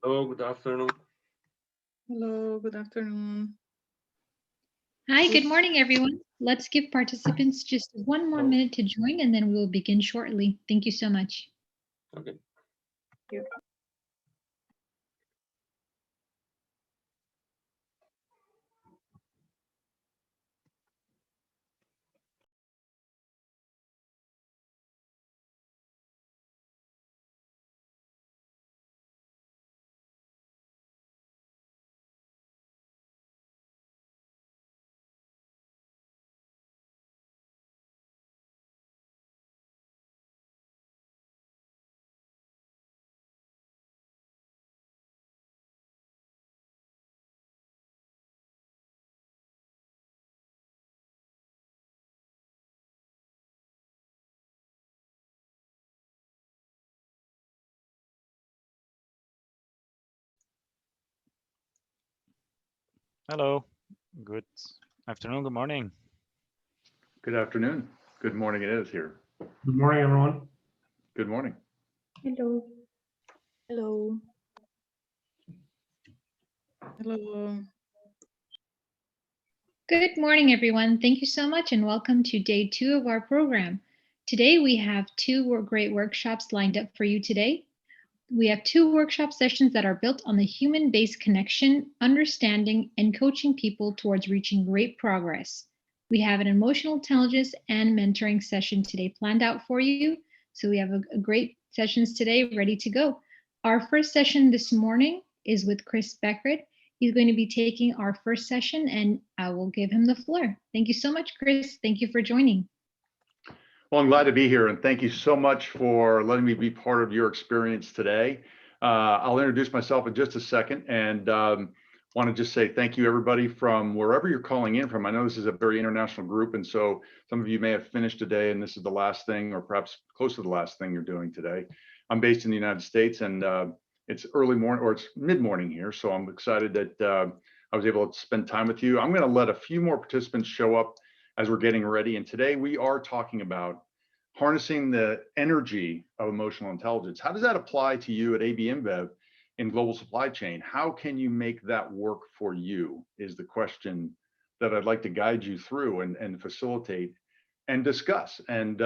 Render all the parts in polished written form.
Hello, good afternoon. Hello, good afternoon. Hi, good morning, everyone. Let's give participants just one more minute to join and then we will begin shortly. Thank you so much. Okay. Here. Hello, good afternoon, good morning. Good afternoon. Good morning it is here. Good morning, everyone. Good morning. Hello. Hello. Hello. Good morning, everyone. Thank you so much and welcome to day 2 of our program. Today we have 2 great workshops lined up for you today. We have 2 workshop sessions that are built on the human-based connection, understanding, and coaching people towards reaching great progress. We have an emotional intelligence and mentoring session today planned out for you. So we have a great sessions today ready to go. Our first session this morning is with Chris Beckert. He's going to be taking our first session and I will give him the floor. Thank you so much, Chris. Thank you for joining. Well, I'm glad to be here and thank you so much for letting me be part of your experience today. I'll introduce myself in just a second and want to just say thank you everybody from wherever you're calling in from. I know this is a very international group and so some of you may have finished today and this is the last thing or perhaps close to the last thing you're doing today. I'm based in the United States and it's early morning or it's mid-morning here. So I'm excited that I was able to spend time with you. I'm going to let a few more participants show up as we're getting ready. And today we are talking about harnessing the energy of emotional intelligence. How does that apply to you at AB Inbev in global supply chain? How can you make that work for you is the question that I'd like to guide you through and facilitate and discuss and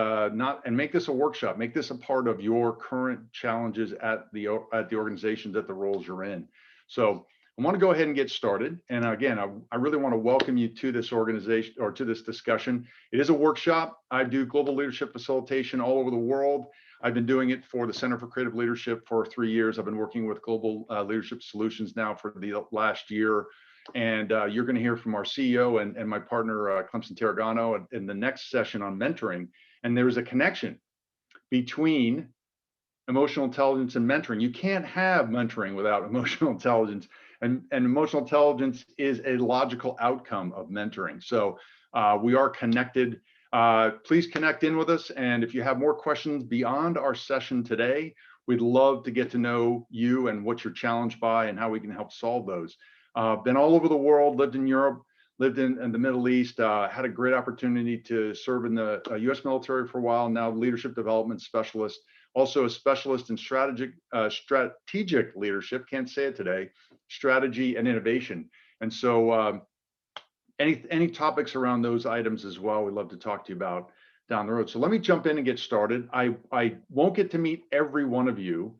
make this a workshop, make this a part of your current challenges at the organizations, at the roles you're in. So I want to go ahead and get started. And again, I really want to welcome you to this organization or to this discussion. It is a workshop. I do global leadership facilitation all over the world. I've been doing it for the Center for Creative Leadership for 3 years. I've been working with Global Leadership Solutions now for the last year. And you're going to hear from our CEO and my partner, Clemson Tarragano, in the next session on mentoring. And there is a connection between emotional intelligence and mentoring. You can't have mentoring without emotional intelligence. And emotional intelligence is a logical outcome of mentoring. So we are connected. Please connect in with us. And if you have more questions beyond our session today, we'd love to get to know you and what you're challenged by and how we can help solve those. Been all over the world, lived in Europe, lived in the Middle East, had a great opportunity to serve in the US military for a while, now leadership development specialist, also a specialist in strategic leadership, can't say it today, strategy and innovation. And so any topics around those items as well, we'd love to talk to you about down the road. So let me jump in and get started. I won't get to meet every one of you.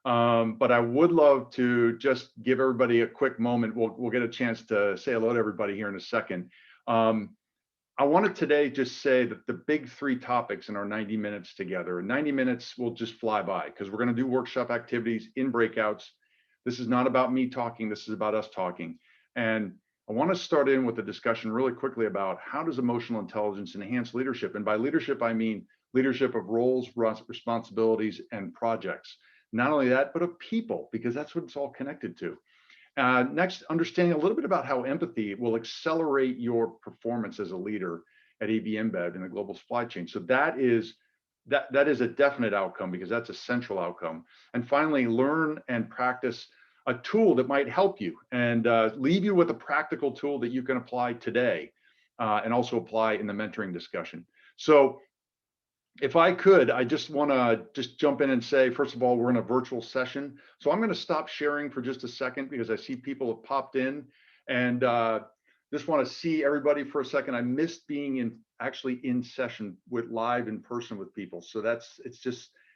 But I would love to just give everybody a quick moment. We'll get a chance to say hello to everybody here in a second. I wanted today just say that the big 3 topics in our 90 minutes together, 90 minutes will just fly by because we're going to do workshop activities in breakouts. This is not about me talking. This is about us talking. And I want to start in with a discussion really quickly about how does emotional intelligence enhance leadership? And by leadership, I mean leadership of roles, responsibilities, and projects. Not only that, but of people, because that's what it's all connected to. Next, understanding a little bit about how empathy will accelerate your performance as a leader at AB Inbev in the global supply chain. So that is a definite outcome because that's a central outcome. And finally, learn and practice a tool that might help you and leave you with a practical tool that you can apply today and also apply in the mentoring discussion. So if I could, I just want to just jump in and say, first of all, we're in a virtual session. So I'm going to stop sharing for just a second because I see people have popped in, and just want to see everybody for a second. I missed being actually in session with live in person with people. So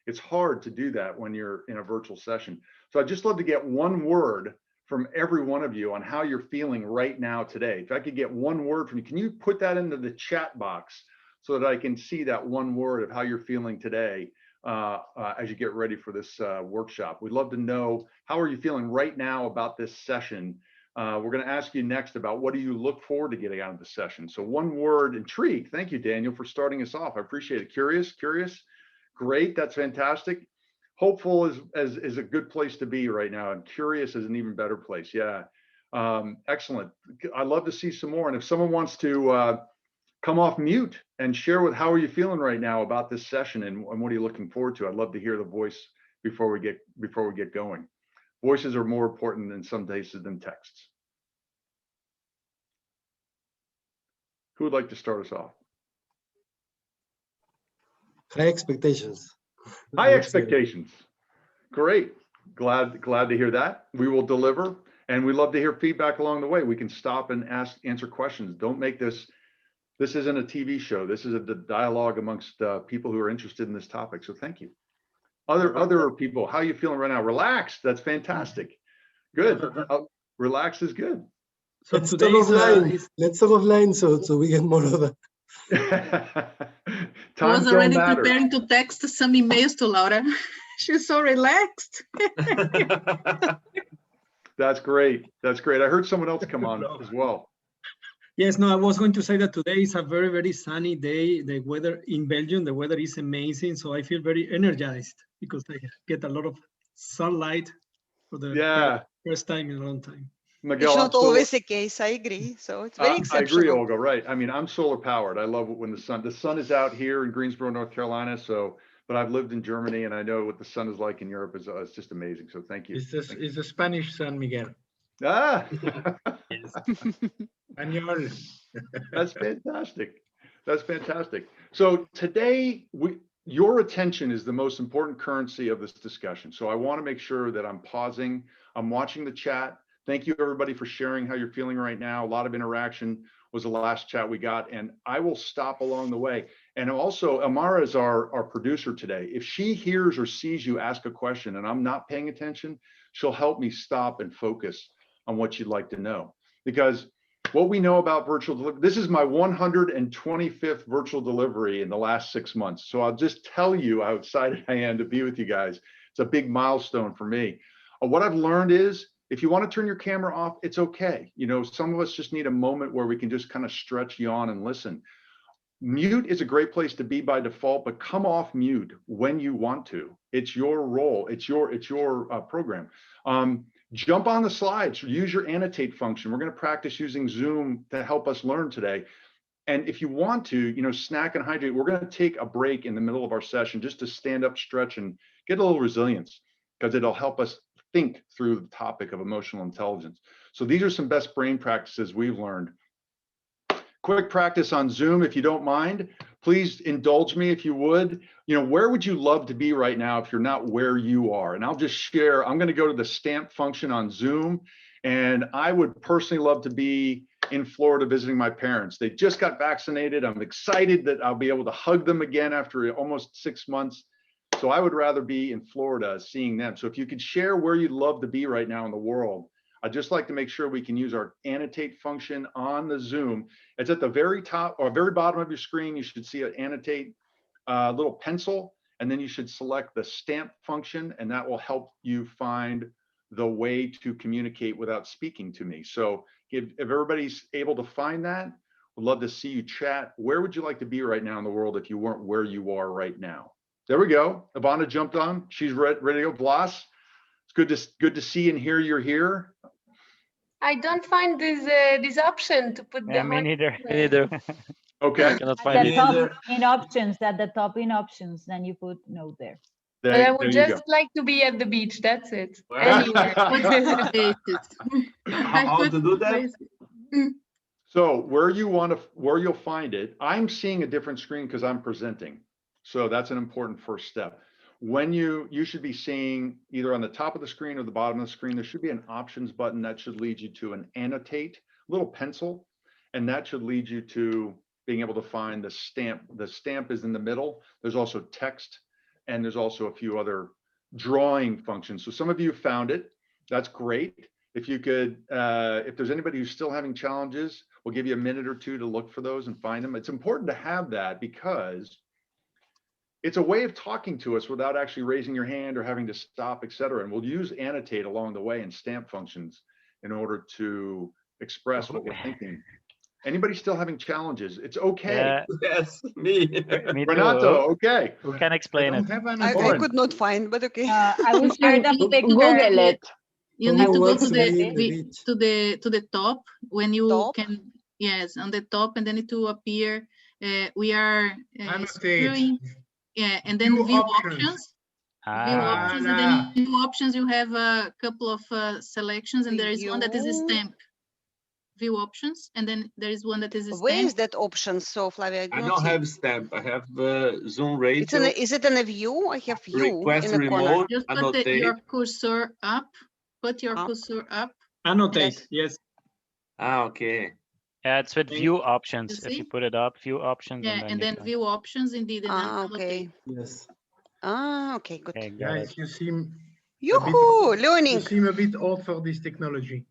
it's hard to do that when you're in a virtual session. So I'd just love to get one word from every one of you on how you're feeling right now today. If I could get one word from you, can you put that into the chat box so that I can see that one word of how you're feeling today as you get ready for this workshop? We'd love to know, how are you feeling right now about this session? We're going to ask you next about what do you look forward to getting out of the session. So one word, intrigue. Thank you, Daniel, for starting us off. I appreciate it. Curious. Great. That's fantastic. Hopeful is a good place to be right now, and curious is an even better place. Yeah. Excellent. I'd love to see some more. And if someone wants to come off mute and share with how are you feeling right now about this session, and what are you looking forward to? I'd love to hear the voice before we get going. Voices are more important in some cases than texts. Who would like to start us off? High expectations. High expectations. Great. Glad to hear that. We will deliver, and we love to hear feedback along the way. We can stop and answer questions. Don't make this isn't a TV show. This is a dialogue amongst people who are interested in this topic. So thank you. Other people, how are you feeling right now? Relaxed. That's fantastic. Good. Relaxed is good. So let's talk offline so we get more of that. I was already preparing to text some emails to Laura. She's so relaxed. That's great. That's great. I heard someone else come on as well. Yes, no, I was going to say that today is a very, very sunny day. The weather in Belgium, the weather is amazing. So I feel very energized because I get a lot of sunlight for the first time in a long time. Miguel, it's not always the case. I agree. So it's very exceptional. I agree, Olga. Right. I mean, I'm solar powered. I love it when the sun is out here in Greensboro, North Carolina. But I've lived in Germany, and I know what the sun is like in Europe. It's just amazing. So thank you. It's the Spanish sun, Miguel. Ah. That's fantastic. That's fantastic. So today, your attention is the most important currency of this discussion. So I want to make sure that I'm pausing. I'm watching the chat. Thank you, everybody, for sharing how you're feeling right now. A lot of interaction was the last chat we got, and I will stop along the way. And also, Amara is our producer today. If she hears or sees you ask a question and I'm not paying attention, she'll help me stop and focus on what you'd like to know. Because what we know about virtual delivery, this is my 125th virtual delivery in the last 6 months. So I'll just tell you how excited I am to be with you guys. It's a big milestone for me. What I've learned is, if you want to turn your camera off, it's okay. You know, some of us just need a moment where we can just kind of stretch, yawn, and listen. Mute is a great place to be by default, but come off mute when you want to. It's your role. It's your program. Jump on the slides. Use your annotate function. We're going to practice using Zoom to help us learn today. And if you want to, you know, snack and hydrate. We're going to take a break in the middle of our session just to stand up, stretch, and get a little resilience, because it'll help us think through the topic of emotional intelligence. So these are some best brain practices we've learned. Quick practice on Zoom, if you don't mind. Please indulge me if you would. You know, where would you love to be right now if you're not where you are? And I'll just share, I'm going to go to the stamp function on Zoom, and I would personally love to be in Florida visiting my parents. They just got vaccinated. I'm excited that I'll be able to hug them again after almost 6 months. So I would rather be in Florida seeing them. So if you could share where you'd love to be right now in the world, I'd just like to make sure we can use our annotate function on the Zoom. It's at the very top or very bottom of your screen. You should see an annotate little pencil, and then you should select the stamp function, and that will help you find the way to communicate without speaking to me. So if everybody's able to find that, we'd love to see you chat. Where would you like to be right now in the world if you weren't where you are right now? There we go. Ivana jumped on. She's ready to go. Blas, it's good to see and hear you're here. I don't find this option to put the me neither. Me neither. Okay. I cannot find it. At the top in options, then you put note there. But I would just like to be at the beach. That's it. Anywhere. How to do that? So where you'll find it, I'm seeing a different screen because I'm presenting. So that's an important first step. When you should be seeing either on the top of the screen or the bottom of the screen, there should be an options button that should lead you to an annotate, little pencil, and that should lead you to being able to find the stamp. The stamp is in the middle. There's also text, and there's also a few other drawing functions. So some of you found it. That's great. If you could, if there's anybody who's still having challenges, we'll give you a minute or two to look for those and find them. It's important to have that because it's a way of talking to us without actually raising your hand or having to stop, et cetera. And we'll use annotate along the way and stamp functions in order to express what we're thinking. Anybody still having challenges? It's okay. Yes, me. Me too. Renato, okay. Who can explain it? I could not find, but okay. I will share the picture. Google it. You need to go What's to the top when you Top? can, yes, on the top, and then it will appear. We are Annotate. screwing, yeah, and then view options. View Ah, options, and then in view options you have a couple of selections, and there is one that is a View. stamp. View options, and then there is one that is a Where is stamp. that option? So Flavia, I do I not don't see. have stamp. I have Zoom It's radio. is it in a view? I have view Request in the corner. remote. Just put Annotate. your cursor up. Put your Up. cursor up. Annotate, yes. Ah, okay. yeah, it's with view options. You If you see? put it up, view options, Yeah, and you then can- view options indeed. And then Ah, annotate. okay. Yes. Ah, okay, good. Okay, got it. Guys, you seem Yoo-hoo, you learning. seem a bit old for this technology.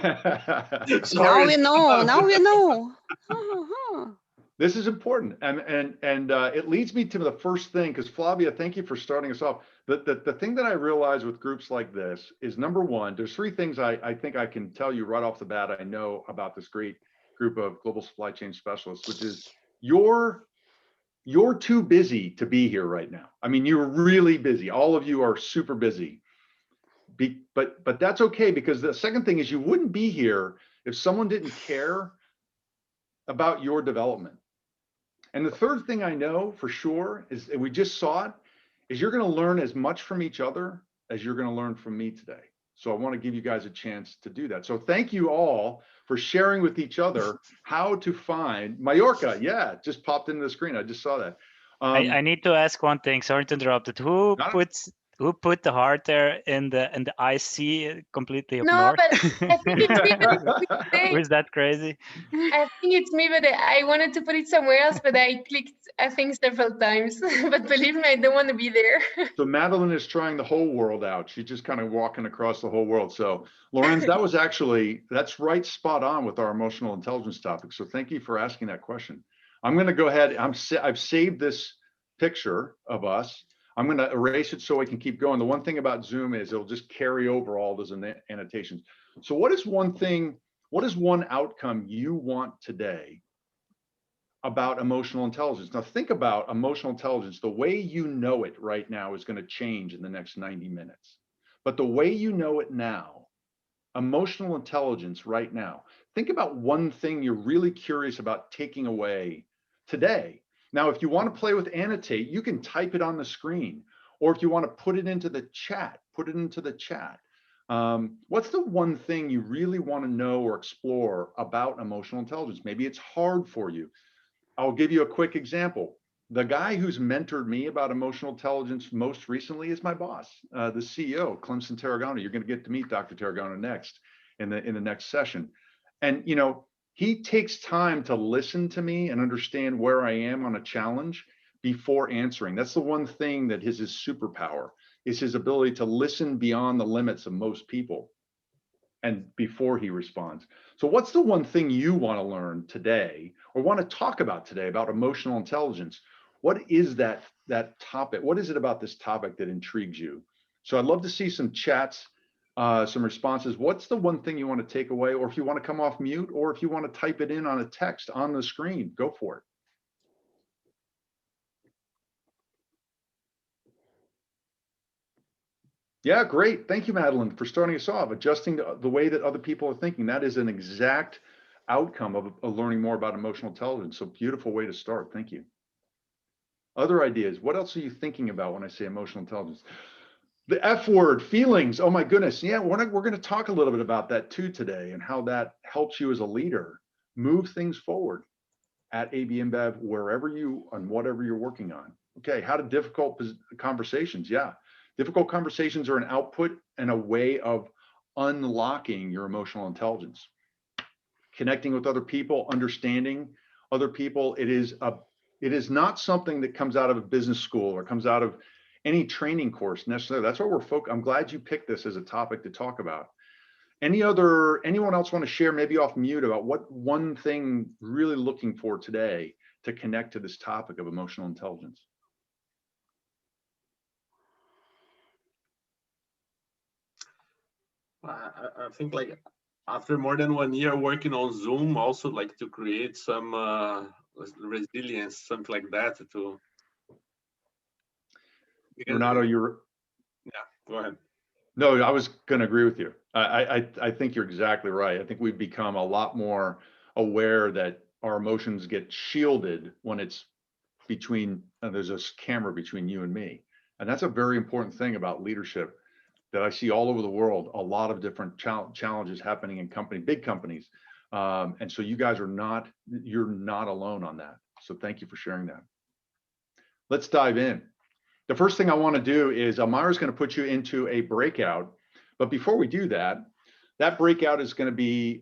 Now Sorry. we know. Now we know. Uh-huh. This is important, and it leads me to the first thing, because Flavia, thank you for starting us off. The thing that I realize with groups like this is, number one, there's three things I think I can tell you right off the bat I know about this great group of global supply chain specialists, which is you're too busy to be here right now. I mean, you're really busy. All of you are super busy. But that's okay, because the second thing is you wouldn't be here if someone didn't care about your development. And the third thing I know for sure is, and we just saw it, is you're going to learn as much from each other as you're going to learn from me today. So I want to give you guys a chance to do that. So thank you all for sharing with each other how to find Mallorca. Yeah, just popped into the screen. I just saw that. I need to ask one thing. Sorry to interrupt it. Who put the heart there in the IC completely up No, north? but I think it's me. Was that crazy? I think it's me, but I wanted to put it somewhere else, but I clicked, I think, several times. But believe me, I don't want to be there. So Madeline is trying the whole world out. She's just kind of walking across the whole world. So Lorenz, that's right, spot on with our emotional intelligence topic. So thank you for asking that question. I'm going to go ahead. I've saved this picture of us. I'm going to erase it so I can keep going. The one thing about Zoom is it'll just carry over all those annotations. So what is one outcome you want today about emotional intelligence? Now think about emotional intelligence. The way you know it right now is going to change in the next 90 minutes. But the way you know it now, emotional intelligence right now, think about one thing you're really curious about taking away today. Now, if you want to play with annotate, you can type it on the screen, or if you want to put it into the chat, put it into the chat. What's the one thing you really want to know or explore about emotional intelligence? Maybe it's hard for you. I'll give you a quick example. The guy who's mentored me about emotional intelligence most recently is my boss, the CEO, Clemson Tarragona. You're going to get to meet Dr. Tarragona next in the next session. And, you know, he takes time to listen to me and understand where I am on a challenge before answering. That's the one thing that is his superpower, is his ability to listen beyond the limits of most people and before he responds. So what's the one thing you want to learn today or want to talk about today about emotional intelligence? What is that topic? What is it about this topic that intrigues you? So I'd love to see some chats, some responses. What's the one thing you want to take away? Or if you want to come off mute, or if you want to type it in on a text on the screen, go for it. Yeah, great. Thank you, Madeline, for starting us off, adjusting the way that other people are thinking. That is an exact outcome of learning more about emotional intelligence. So beautiful way to start. Thank you. Other ideas? What else are you thinking about when I say emotional intelligence? The F word, feelings. Oh my goodness. Yeah, we're going to talk a little bit about that too today, and how that helps you as a leader move things forward at AB Inbev, wherever you and whatever you're working on. Okay, how do difficult conversations? Yeah, difficult conversations are an output and a way of unlocking your emotional intelligence. Connecting with other people, understanding other people. It is not something that comes out of a business school or comes out of any training course necessarily. That's what we're focused. I'm glad you picked this as a topic to talk about. Anyone else want to share, maybe off mute, about what one thing really looking for today to connect to this topic of emotional intelligence? I think like after more than 1 year working on Zoom, also like to create some resilience, something like that to. Renato, you're. Yeah, go ahead. No, I was going to agree with you. I think you're exactly right. I think we've become a lot more aware that our emotions get shielded when it's between, there's a camera between you and me. And that's a very important thing about leadership that I see all over the world. A lot of different challenges happening in big companies. And so you guys you're not alone on that. So thank you for sharing that. Let's dive in. The first thing I want to do is Elmira's going to put you into a breakout. But before we do that, that breakout is going to be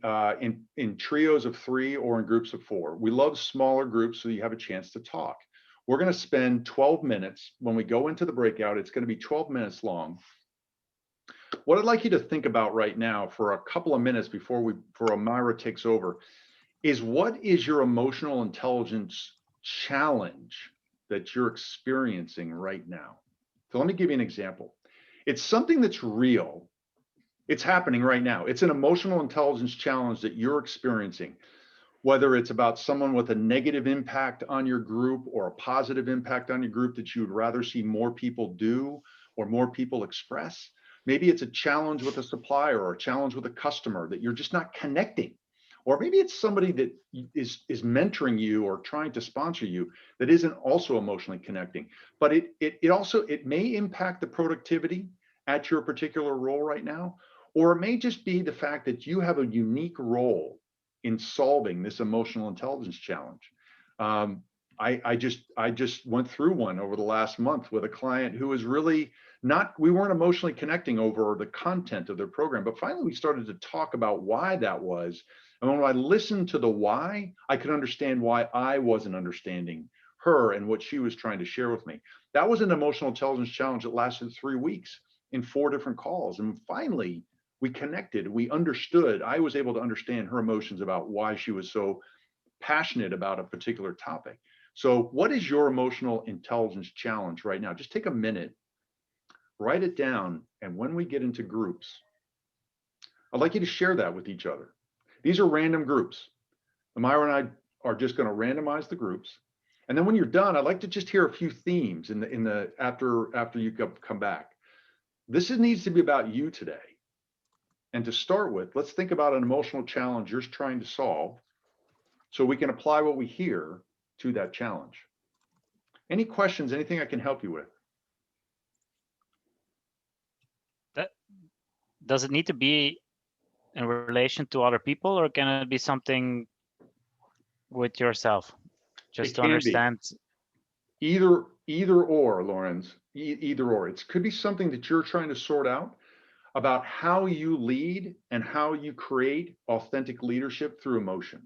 in trios of 3 or in groups of 4. We love smaller groups so you have a chance to talk. We're going to spend 12 minutes. When we go into the breakout, it's going to be 12 minutes long. What I'd like you to think about right now for a couple of minutes before Elmira takes over is, what is your emotional intelligence challenge that you're experiencing right now? So let me give you an example. It's something that's real. It's happening right now. It's an emotional intelligence challenge that you're experiencing, whether it's about someone with a negative impact on your group or a positive impact on your group that you would rather see more people do or more people express. Maybe it's a challenge with a supplier or a challenge with a customer that you're just not connecting. Or maybe it's somebody that is mentoring you or trying to sponsor you that isn't also emotionally connecting. But it may impact the productivity at your particular role right now, or it may just be the fact that you have a unique role in solving this emotional intelligence challenge. I just went through one over the last month with a client who was really we weren't emotionally connecting over the content of their program, but finally we started to talk about why that was. And when I listened to the why, I could understand why I wasn't understanding her and what she was trying to share with me. That was an emotional intelligence challenge that lasted 3 weeks in 4 different calls. And finally, we connected, we understood. I was able to understand her emotions about why she was so passionate about a particular topic. So what is your emotional intelligence challenge right now? Just take a minute, write it down. And when we get into groups, I'd like you to share that with each other. These are random groups. Elmira and I are just going to randomize the groups. And then when you're done, I'd like to just hear a few themes after you come back. This needs to be about you today. And to start with, let's think about an emotional challenge you're trying to solve so we can apply what we hear to that challenge. Any questions, anything I can help you with? Does it need to be in relation to other people, or can it be something with yourself? Just to understand. Either or, Lawrence, either or. It could be something that you're trying to sort out about how you lead and how you create authentic leadership through emotion.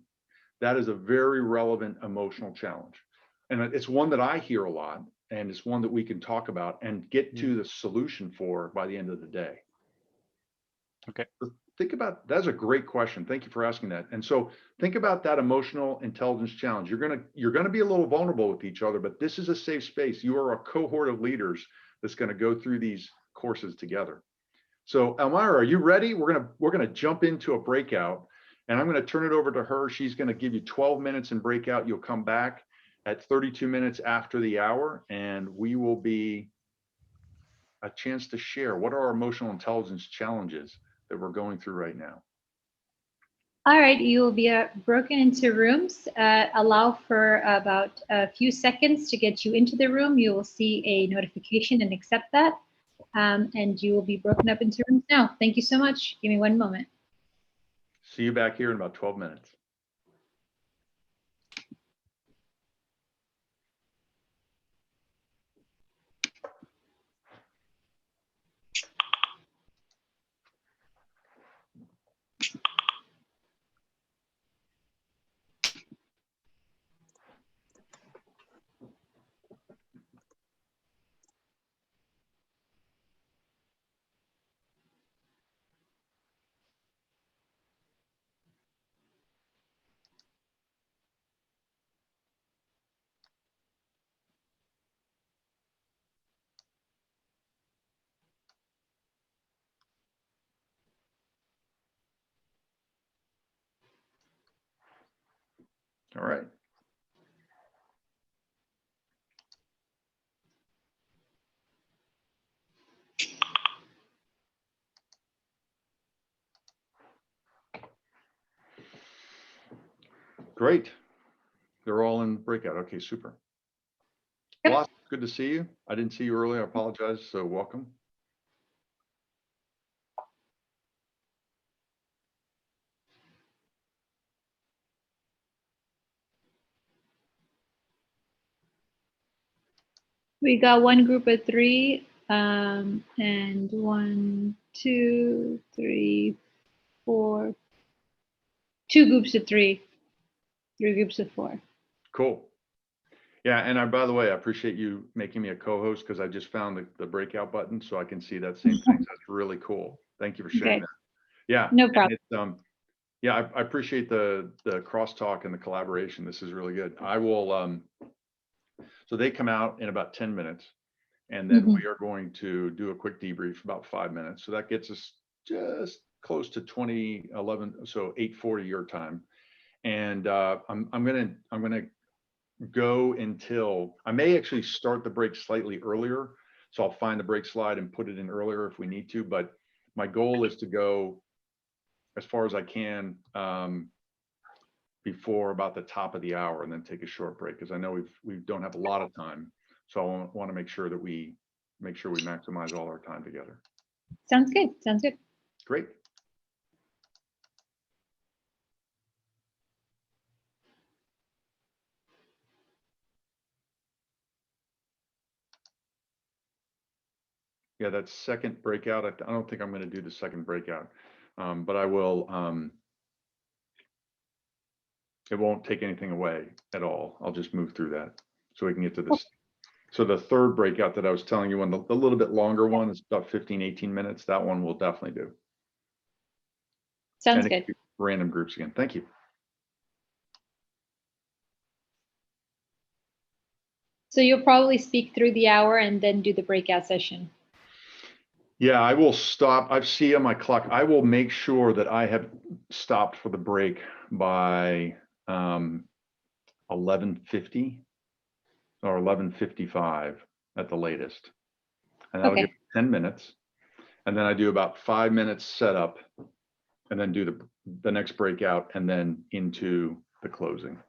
That is a very relevant emotional challenge. And it's one that I hear a lot, and it's one that we can talk about and get to the solution for by the end of the day. Okay. Think about, that's a great question. Thank you for asking that. And so think about that emotional intelligence challenge. You're gonna be a little vulnerable with each other, but this is a safe space. You are a cohort of leaders that's gonna go through these courses together. So Elmira, are you ready? We're gonna jump into a breakout, and I'm gonna turn it over to her. She's gonna give you 12 minutes in breakout. You'll come back at 32 minutes after the hour, and we will be a chance to share what are our emotional intelligence challenges that we're going through right now. All right, you will be broken into rooms. Allow for about a few seconds to get you into the room. You will see a notification and accept that. And you will be broken up into rooms now. Thank you so much. Give me 1 moment. See you back here in about 12 minutes. All right. Great. They're all in breakout. Okay, super. Yep. Ross, good to see you. I didn't see you earlier. I apologize. So welcome. We got one group of 3, and 1, 2, 3, 4, 2 groups of 3, 3 groups of 4. Cool. Yeah, and by the way, I appreciate you making me a co-host because I just found the breakout button so I can see that same thing. That's really cool. Thank you for sharing Okay. that. Yeah. No problem. It's, yeah, I appreciate the crosstalk and the collaboration. This is really good. I will. So they come out in about 10 minutes, and then we are going to do a quick debrief about 5 minutes. So that gets us just close to 2011, so 8:40 your time. And I'm gonna go until I may actually start the break slightly earlier. So I'll find the break slide and put it in earlier if we need to. But my goal is to go as far as I can before about the top of the hour, and then take a short break because I know we don't have a lot of time. So I want to make sure that we maximize all our time together. Sounds good. Sounds good. Great. Yeah, that second breakout, I don't think I'm going to do the second breakout, but I will. It won't take anything away at all. I'll just move through that so we can get to this. So the third breakout that I was telling you on, the little bit longer one, is about 15, 18 minutes. That one we'll definitely do. Sounds And good. random groups again. Thank you. So you'll probably speak through the hour and then do the breakout session. Yeah, I will stop. I see on my clock. I will make sure that I have stopped for the break by 11:50 or 11:55 at the latest. And that'll Okay. give 10 minutes. And then I do about 5 minutes setup and then do the next breakout and then into the closing.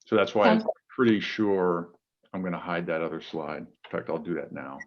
So that's why I'm pretty sure I'm going to hide that other slide. In fact, I'll do that now.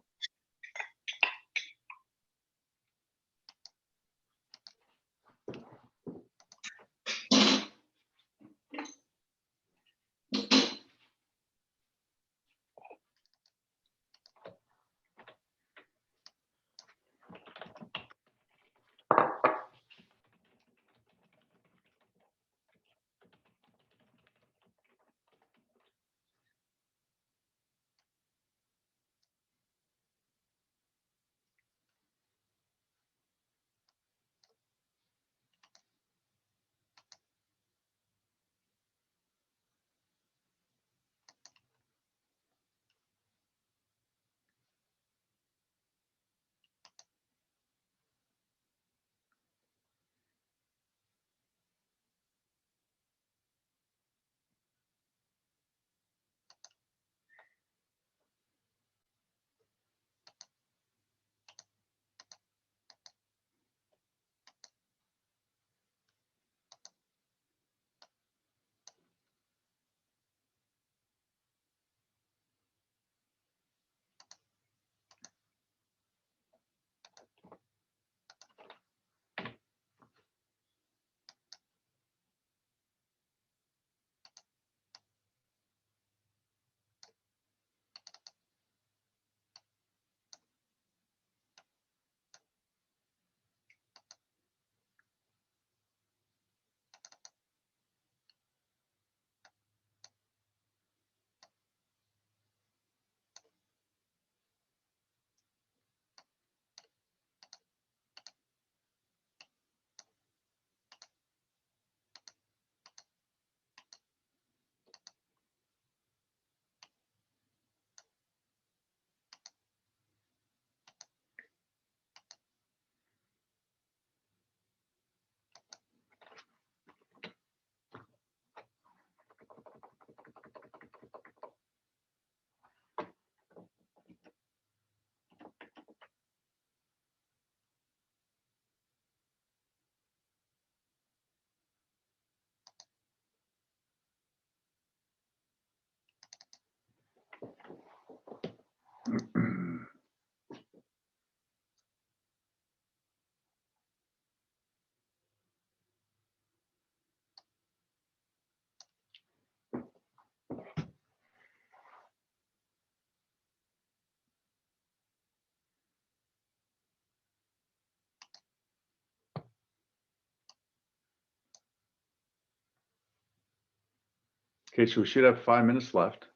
Okay, so we should have 5 minutes left,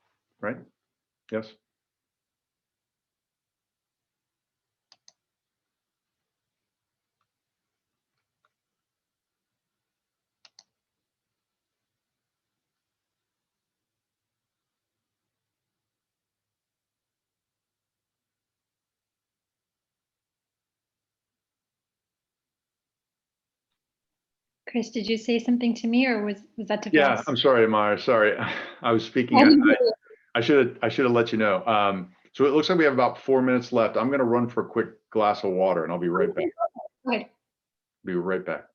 right? Yes. Chris, did you say something to me, or was that to Yeah, Voss? I'm sorry, Amara. Sorry, I was speaking. I should have let you know. So it looks like we have about 4 minutes left. I'm going to run for a quick glass of water, and I'll be right back. Right. Be right back.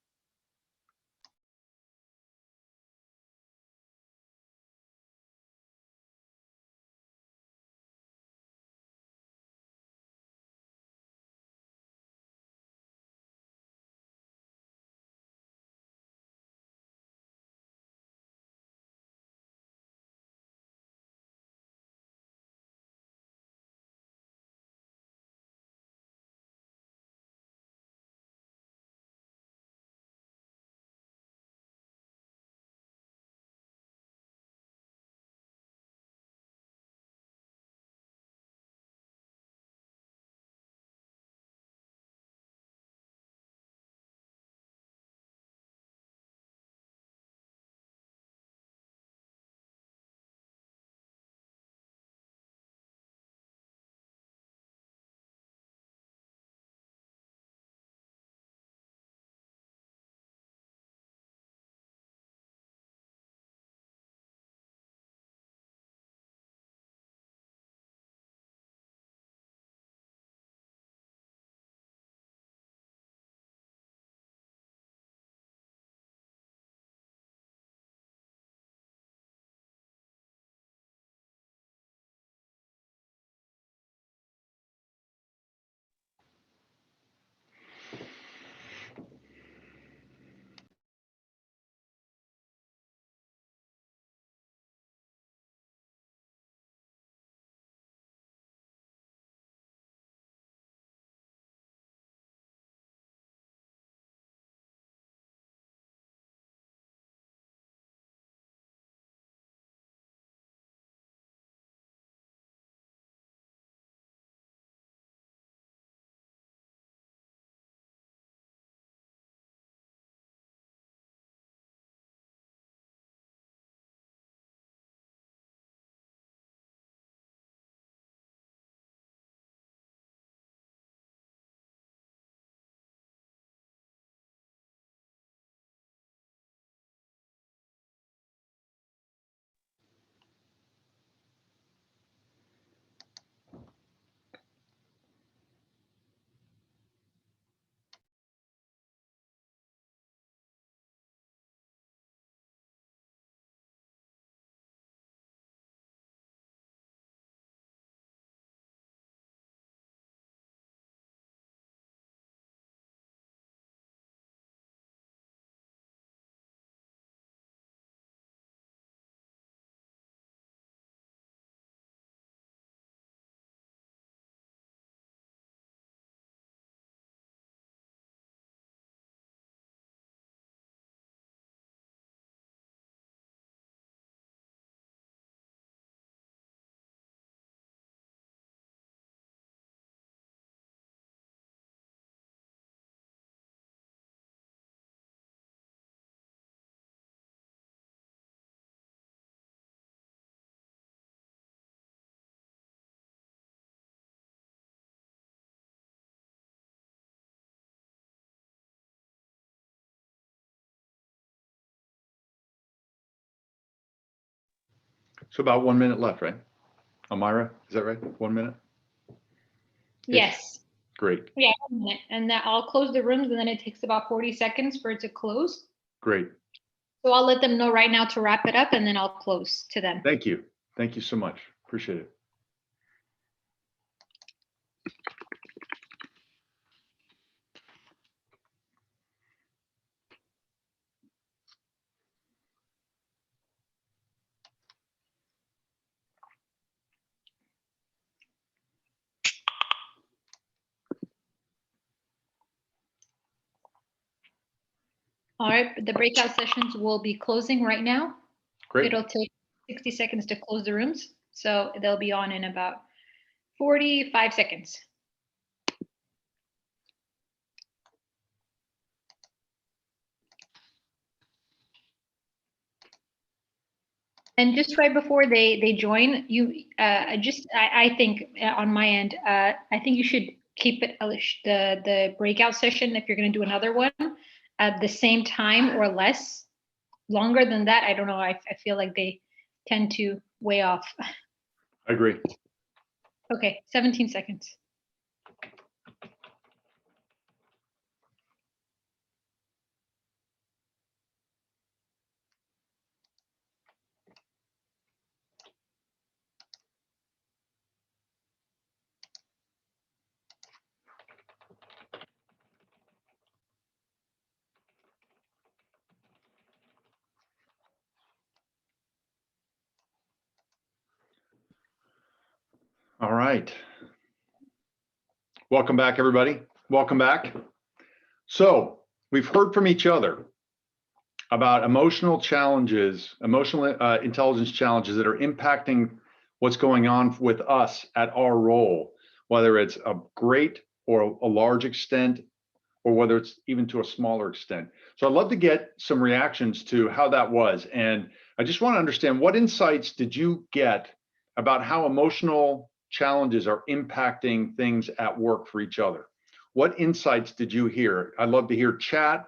So about 1 minute left, right? Amira, is that right? 1 minute? Yes. Great. Yeah, 1 minute. And that I'll close the rooms, and then it takes about 40 seconds for it to close. Great. So I'll let them know right now to wrap it up, and then I'll close to them. Thank you. Thank you so much. Appreciate it. All right, the breakout sessions will be closing right now. Great. It'll take 60 seconds to close the rooms. So they'll be on in about 45 seconds. And just right before they join, I think on my end, I think you should keep it the breakout session if you're going to do another one at the same time or less. Longer than that, I don't know. I feel like they tend to way off. I agree. Okay, 17 seconds. All right. Welcome back, everybody. Welcome back. So we've heard from each other about emotional challenges, emotional intelligence challenges that are impacting what's going on with us at our role, whether it's a great or a large extent, or whether it's even to a smaller extent. So I'd love to get some reactions to how that was. And I just want to understand, what insights did you get about how emotional challenges are impacting things at work for each other? What insights did you hear? I'd love to hear chat.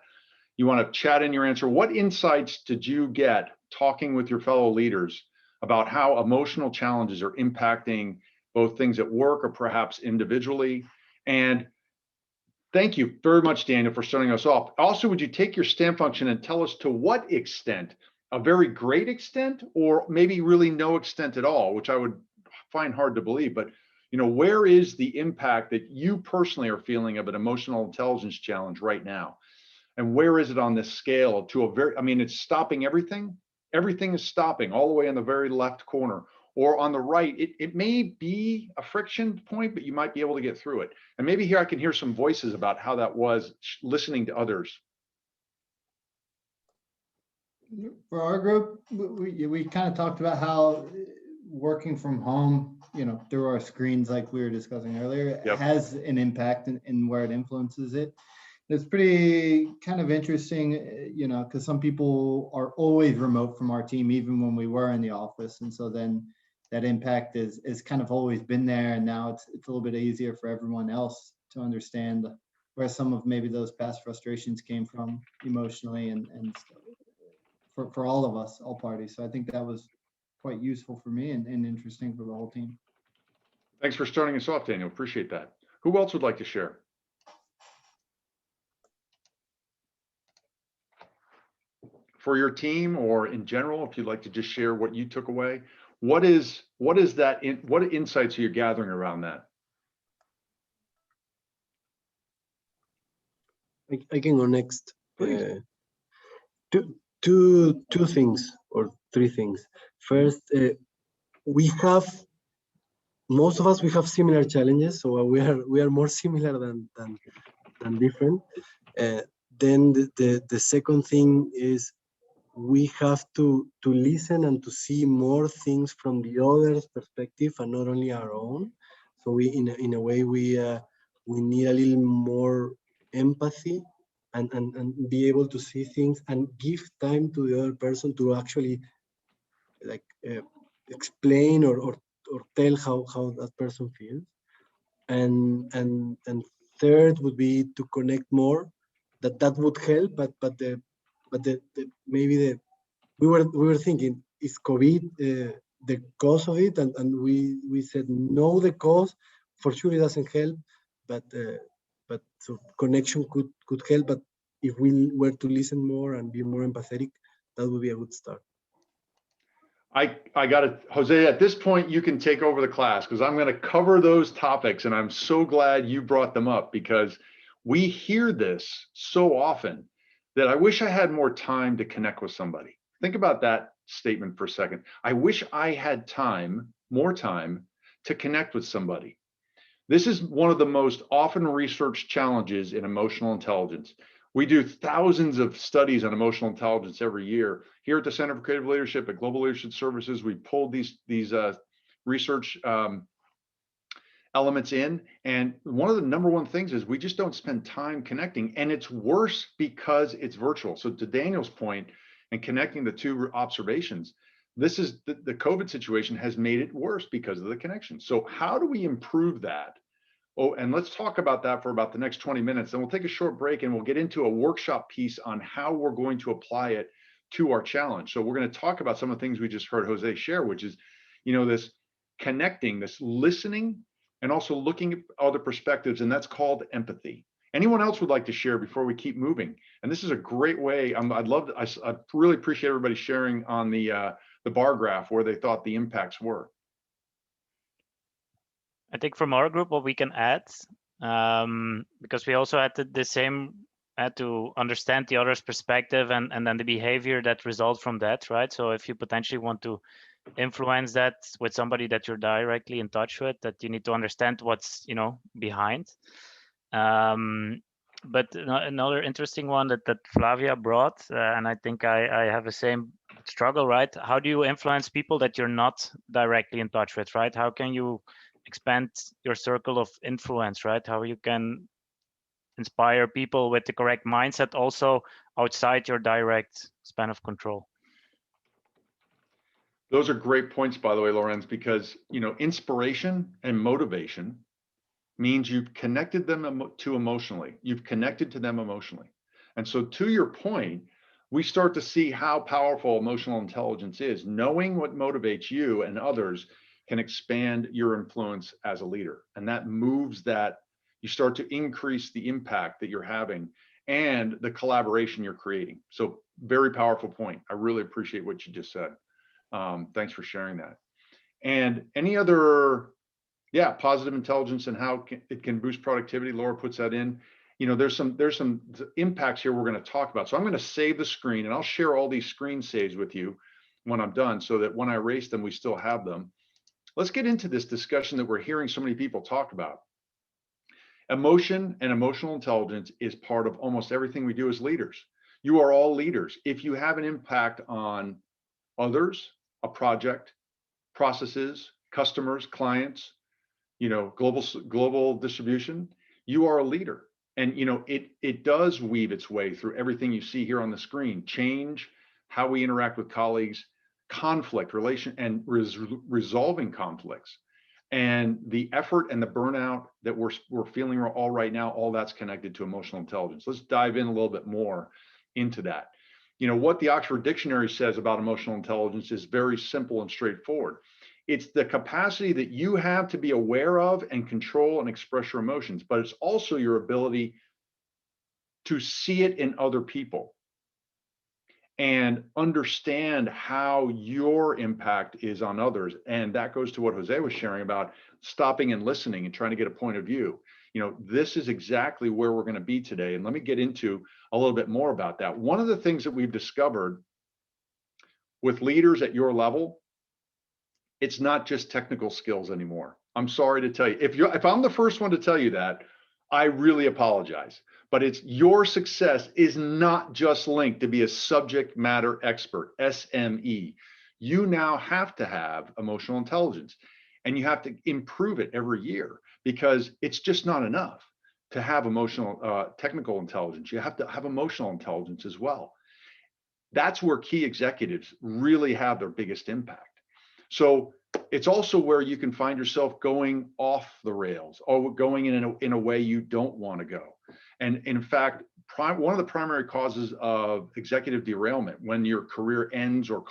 You want to chat in your answer. What insights did you get talking with your fellow leaders about how emotional challenges are impacting both things at work or perhaps individually? And thank you very much, Daniel, for starting us off. Also, would you take your stamp function and tell us to what extent, a very great extent, or maybe really no extent at all, which I would find hard to believe, but where is the impact that you personally are feeling of an emotional intelligence challenge right now? And where is it on this scale to a very, it's stopping everything. Everything is stopping all the way in the very left corner, or on the right. It may be a friction point, but you might be able to get through it. And maybe here I can hear some voices about how that was listening to others. For our group, we kind of talked about how working from home, through our screens, like we were discussing earlier, has an impact in where it influences it. It's pretty kind of interesting, because some people are always remote from our team, even when we were in the office. And so then that impact is kind of always been there. And now it's a little bit easier for everyone else to understand where some of maybe those past frustrations came from emotionally and for all of us, all parties. So I think that was quite useful for me and interesting for the whole team. Thanks for starting us off, Daniel. Appreciate that. Who else would like to share? For your team, or in general, if you'd like to just share what you took away, what insights are you gathering around that? I can go next. Two things or three things. First, most of us have similar challenges, so we are more similar than different. Then the second thing is we have to listen and to see more things from the other's perspective and not only our own. So we in a way we need a little more empathy and be able to see things and give time to the other person to actually explain or tell how that person feels. And third would be to connect more. That would help, but we were thinking, is COVID the cause of it? And we said no, the cause for sure it doesn't help, but so connection could help. But if we were to listen more and be more empathetic, that would be a good start. I got it, Jose. At this point, you can take over the class because I'm going to cover those topics, and I'm so glad you brought them up because we hear this so often that I wish I had more time to connect with somebody. Think about that statement for a second. I wish I had more time to connect with somebody. This is one of the most often researched challenges in emotional intelligence. We do thousands of studies on emotional intelligence every year. Here at the Center for Creative Leadership at Global Leadership Services, we pulled these research elements in. And one of the number one things is we just don't spend time connecting. And it's worse because it's virtual. So to Daniel's point, and connecting the two observations, this is the COVID situation has made it worse because of the connection. So how do we improve that? Oh, and let's talk about that for about the next 20 minutes. Then we'll take a short break and we'll get into a workshop piece on how we're going to apply it to our challenge. So we're going to talk about some of the things we just heard Jose share, which is, this connecting, this listening, and also looking at other perspectives, and that's called empathy. Anyone else would like to share before we keep moving? And this is a great way. I really appreciate everybody sharing on the bar graph where they thought the impacts were. I think from our group, what we can add, because we also had had to understand the other's perspective and then the behavior that results from that, right? So if you potentially want to influence that with somebody that you're directly in touch with, that you need to understand what's behind. But another interesting one that Flavia brought, and I think I have the same struggle, right? How do you influence people that you're not directly in touch with, right? How can you expand your circle of influence, right? How you can inspire people with the correct mindset also outside your direct span of control. Those are great points, by the way, Lorenz, because inspiration and motivation means you've connected them to emotionally. You've connected to them emotionally. And so to your point, we start to see how powerful emotional intelligence is. Knowing what motivates you and others can expand your influence as a leader. And that moves that, you start to increase the impact that you're having and the collaboration you're creating. So very powerful point. I really appreciate what you just said. Thanks for sharing that. And any other, positive intelligence and how it can boost productivity. Laura puts that in. There's some impacts here we're going to talk about. So I'm going to save the screen and I'll share all these screen saves with you when I'm done so that when I erase them, we still have them. Let's get into this discussion that we're hearing so many people talk about. Emotion and emotional intelligence is part of almost everything we do as leaders. You are all leaders. If you have an impact on others, a project, processes, customers, clients, global distribution, you are a leader. And it does weave its way through everything you see here on the screen. Change, how we interact with colleagues, conflict, and resolving conflicts, and the effort and the burnout that we're feeling all right now. All that's connected to emotional intelligence. Let's dive in a little bit more into that. What the Oxford Dictionary says about emotional intelligence is very simple and straightforward. It's the capacity that you have to be aware of and control and express your emotions, but it's also your ability to see it in other people and understand how your impact is on others. And that goes to what Jose was sharing about stopping and listening and trying to get a point of view. This is exactly where we're going to be today. And let me get into a little bit more about that. One of the things that we've discovered with leaders at your level, it's not just technical skills anymore. I'm sorry to tell you, if I'm the first one to tell you that, I really apologize. But it's your success is not just linked to be a subject matter expert, SME. You now have to have emotional intelligence, and you have to improve it every year because it's just not enough to have technical intelligence. You have to have emotional intelligence as well. That's where key executives really have their biggest impact. So it's also where you can find yourself going off the rails or going in a way you don't want to go. And in fact, one of the primary causes of executive derailment, when your career ends or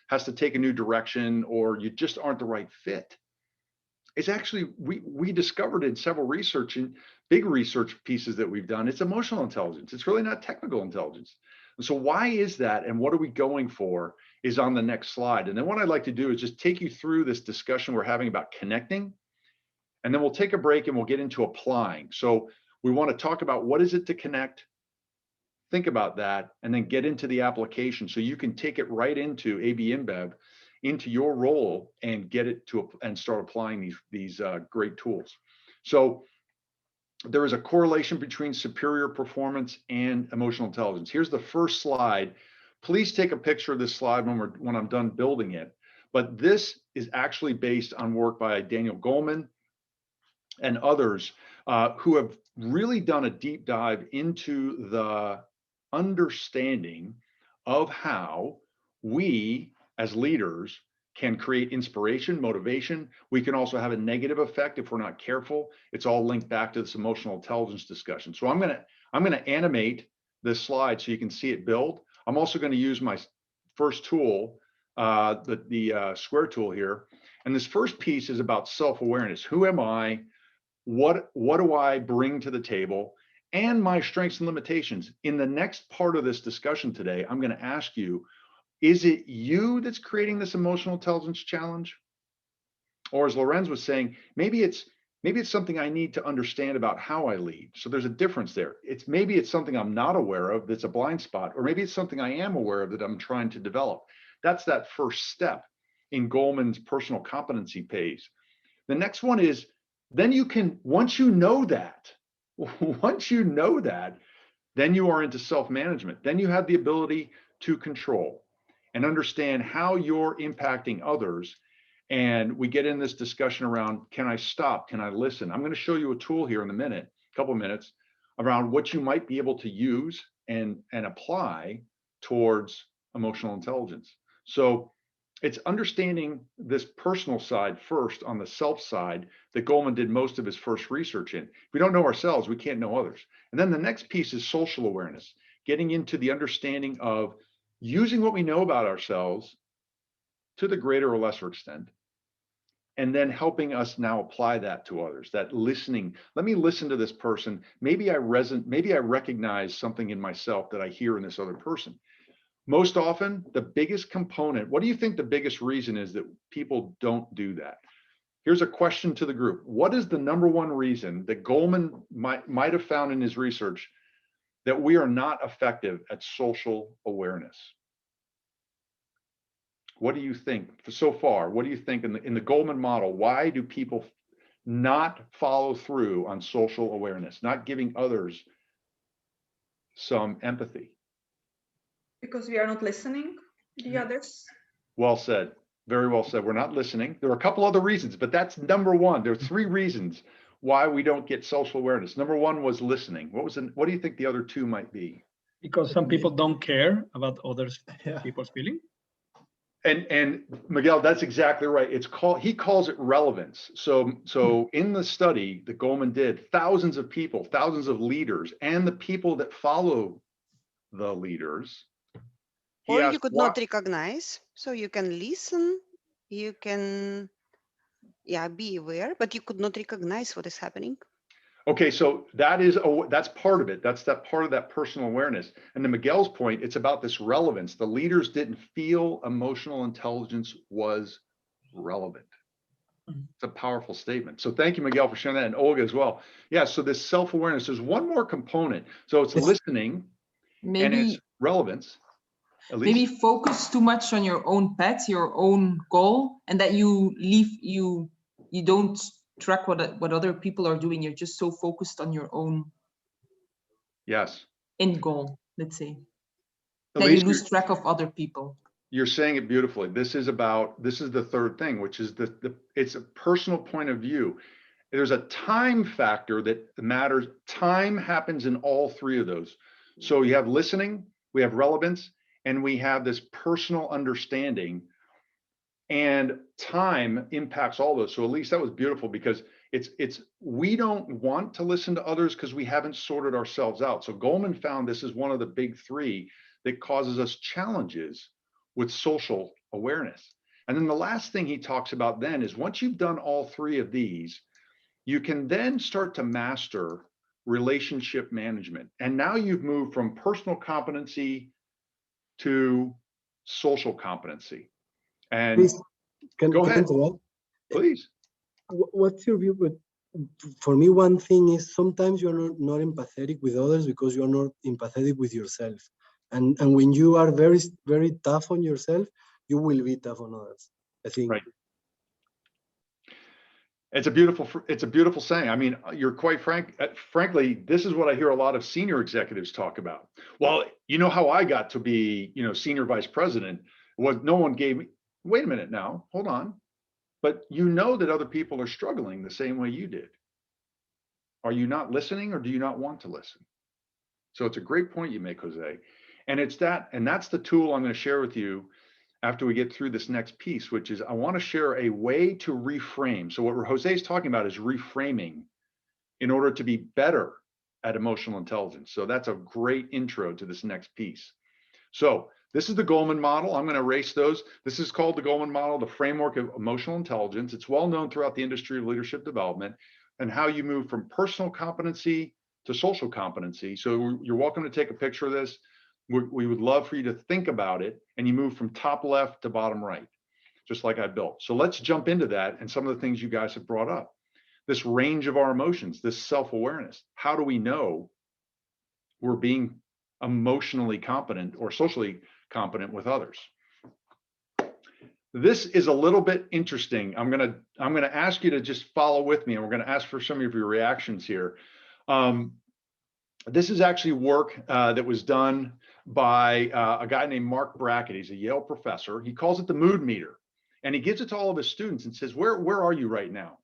has to take a new direction or you just aren't the right fit, it's actually, we discovered in several big research pieces that we've done, it's emotional intelligence. It's really not technical intelligence. And so why is that? And what are we going for is on the next slide. And then what I'd like to do is just take you through this discussion we're having about connecting, and then we'll take a break and we'll get into applying. So we want to talk about what is it to connect, think about that, and then get into the application so you can take it right into AB InBev, into your role and get it to and start applying these great tools. So there is a correlation between superior performance and emotional intelligence. Here's the first slide. Please take a picture of this slide when I'm done building it. But this is actually based on work by Daniel Goleman and others who have really done a deep dive into the understanding of how we as leaders can create inspiration, motivation. We can also have a negative effect if we're not careful. It's all linked back to this emotional intelligence discussion. So I'm gonna animate this slide so you can see it build. I'm also going to use my first tool, the square tool here. And this first piece is about self-awareness. Who am I? What do I bring to the table? And my strengths and limitations. In the next part of this discussion today, I'm going to ask you, is it you that's creating this emotional intelligence challenge? Or as Lorenz was saying, maybe it's something I need to understand about how I lead. So there's a difference there. Maybe it's something I'm not aware of that's a blind spot, or maybe it's something I am aware of that I'm trying to develop. That's that first step in Goleman's personal competency phase. The next one is, then you can, once you know that, then you are into self-management. Then you have the ability to control and understand how you're impacting others. And we get in this discussion around, can I stop? Can I listen? I'm going to show you a tool here in a couple minutes, around what you might be able to use and apply towards emotional intelligence. So it's understanding this personal side first, on the self side, that Goleman did most of his first research in. If we don't know ourselves, we can't know others. And then the next piece is social awareness, getting into the understanding of using what we know about ourselves to the greater or lesser extent, and then helping us now apply that to others. That listening, let me listen to this person. Maybe I recognize something in myself that I hear in this other person. Most often, the biggest component, what do you think the biggest reason is that people don't do that? Here's a question to the group. What is the number one reason that Goleman might have found in his research that we are not effective at social awareness? What do you think so far? What do you think in the Goleman model? Why do people not follow through on social awareness, not giving others some empathy? Because we are not listening to the others. Well said. Very well said. We're not listening. There are a couple other reasons, but that's number one. There are three reasons why we don't get social awareness. Number one was listening. What do you think the other two might be? Because some people don't care about others, people's feeling. And Miguel, that's exactly right. He calls it relevance. So in the study that Goleman did, thousands of people, thousands of leaders, and the people that follow the leaders. Or you could not recognize, so you can listen, you can, be aware, but you could not recognize what is happening. Okay, so that's part of it. That's that part of that personal awareness. And to Miguel's point, it's about this relevance. The leaders didn't feel emotional intelligence was relevant. It's a powerful statement. So thank you, Miguel, for sharing that, and Olga as well. Yeah, so this self-awareness, there's one more component. So it's listening, and it's relevance. Maybe focus too much on your own path, your own goal, and that you don't track what other people are doing. You're just so focused on your own end goal, let's say, that you lose track of other people. You're saying it beautifully. This is the third thing, which is it's a personal point of view. There's a time factor that matters. Time happens in all three of those. So you have listening, we have relevance, and we have this personal understanding, and time impacts all those. So at least that was beautiful, because we don't want to listen to others because we haven't sorted ourselves out. So Goleman found this is one of the big three that causes us challenges with social awareness. And then the last thing he talks about then is, once you've done all three of these, you can then start to master relationship management. And now you've moved from personal competency to social competency. And please, go ahead. Please. What's your view? But for me, one thing is, sometimes you're not empathetic with others because you're not empathetic with yourself. And when you are very, very tough on yourself, you will be tough on others, I think. Right. It's a beautiful saying. I mean, you're quite frankly, this is what I hear a lot of senior executives talk about. Well, you know how I got to be, senior vice president was no one gave me, wait a minute now, hold on. But you know that other people are struggling the same way you did. Are you not listening or do you not want to listen? So it's a great point you make, Jose. And that's the tool I'm going to share with you after we get through this next piece, which is I want to share a way to reframe. So what Jose is talking about is reframing in order to be better at emotional intelligence. So that's a great intro to this next piece. So this is the Goleman model. I'm going to erase those. This is called the Goleman model, the framework of emotional intelligence. It's well known throughout the industry of leadership development and how you move from personal competency to social competency. So you're welcome to take a picture of this. We would love for you to think about it, and you move from top left to bottom right, just like I built. So let's jump into that and some of the things you guys have brought up. This range of our emotions, this self-awareness. How do we know we're being emotionally competent or socially competent with others? This is a little bit interesting. I'm gonna ask you to just follow with me, and we're gonna ask for some of your reactions here. This is actually work that was done by a guy named Mark Brackett. He's a Yale professor. He calls it the mood meter, and he gives it to all of his students and says, where are you right now?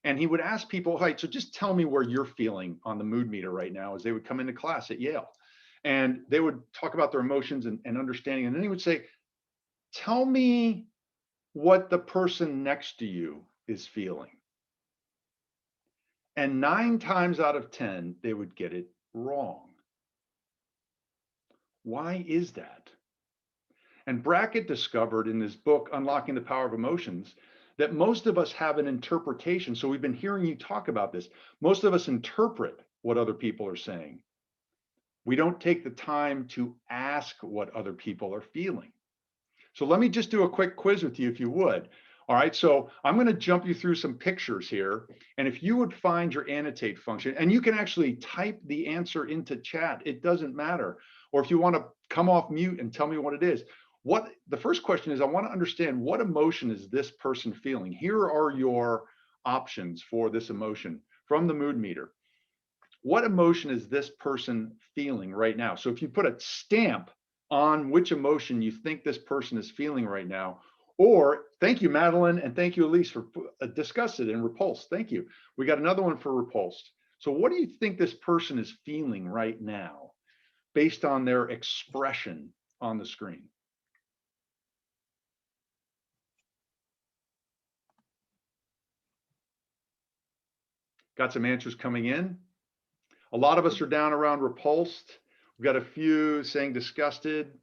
And he would ask people, right, so just tell me where you're feeling on the mood meter right now, as they would come into class at Yale. And they would talk about their emotions and understanding. And then he would say, tell me what the person next to you is feeling. And 9 times out of 10, they would get it wrong. Why is that? And Brackett discovered in his book, Unlocking the Power of Emotions, that most of us have an interpretation. So we've been hearing you talk about this. Most of us interpret what other people are saying. We don't take the time to ask what other people are feeling. So let me just do a quick quiz with you, if you would. All right, so I'm going to jump you through some pictures here. And if you would find your annotate function, and you can actually type the answer into chat, it doesn't matter. Or if you want to come off mute and tell me what it is. The first question is, I want to understand, what emotion is this person feeling? Here are your options for this emotion from the mood meter. What emotion is this person feeling right now? So if you put a stamp on which emotion you think this person is feeling right now, or thank you, Madeline, and thank you, Elise, for disgusted and repulsed. Thank you. We got another one for repulsed. So what do you think this person is feeling right now based on their expression on the screen? Got some answers coming in. A lot of us are down around repulsed. We've got a few saying disgusted.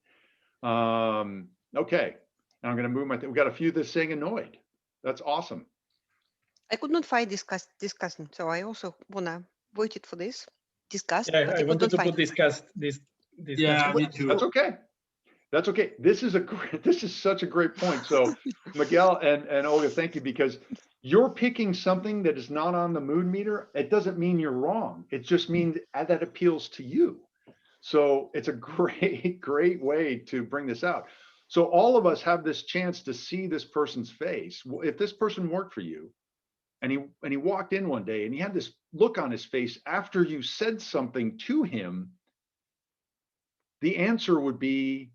Okay. And I'm going to move my thing. We've got a few that's saying annoyed. That's awesome. I could not find disgusting, so I also wanna vote it for this. Disgust. Yeah, but I wanted to find put disgust. Yeah, me too. That's okay. That's okay. This is such a great point. So Miguel and Olga, thank you, because you're picking something that is not on the mood meter. It doesn't mean you're wrong. It just means that appeals to you. So it's a great way to bring this out. So all of us have this chance to see this person's face. If this person worked for you and he walked in one day and he had this look on his face after you said something to him, the answer would be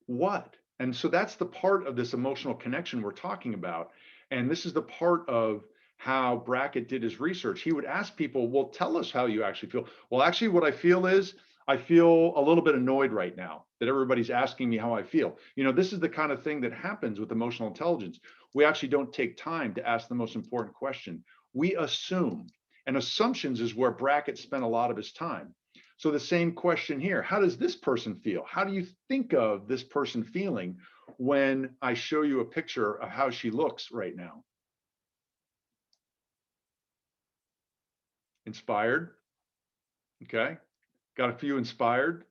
what? And so that's the part of this emotional connection we're talking about. And this is the part of how Brackett did his research. He would ask people, well, tell us how you actually feel. Well, actually, what I feel is I feel a little bit annoyed right now that everybody's asking me how I feel. You know, this is the kind of thing that happens with emotional intelligence. We actually don't take time to ask the most important question. We assume, and assumptions is where Brackett spent a lot of his time. So the same question here, how does this person feel? How do you think of this person feeling when I show you a picture of how she looks right now? Inspired, okay. Got a few inspired,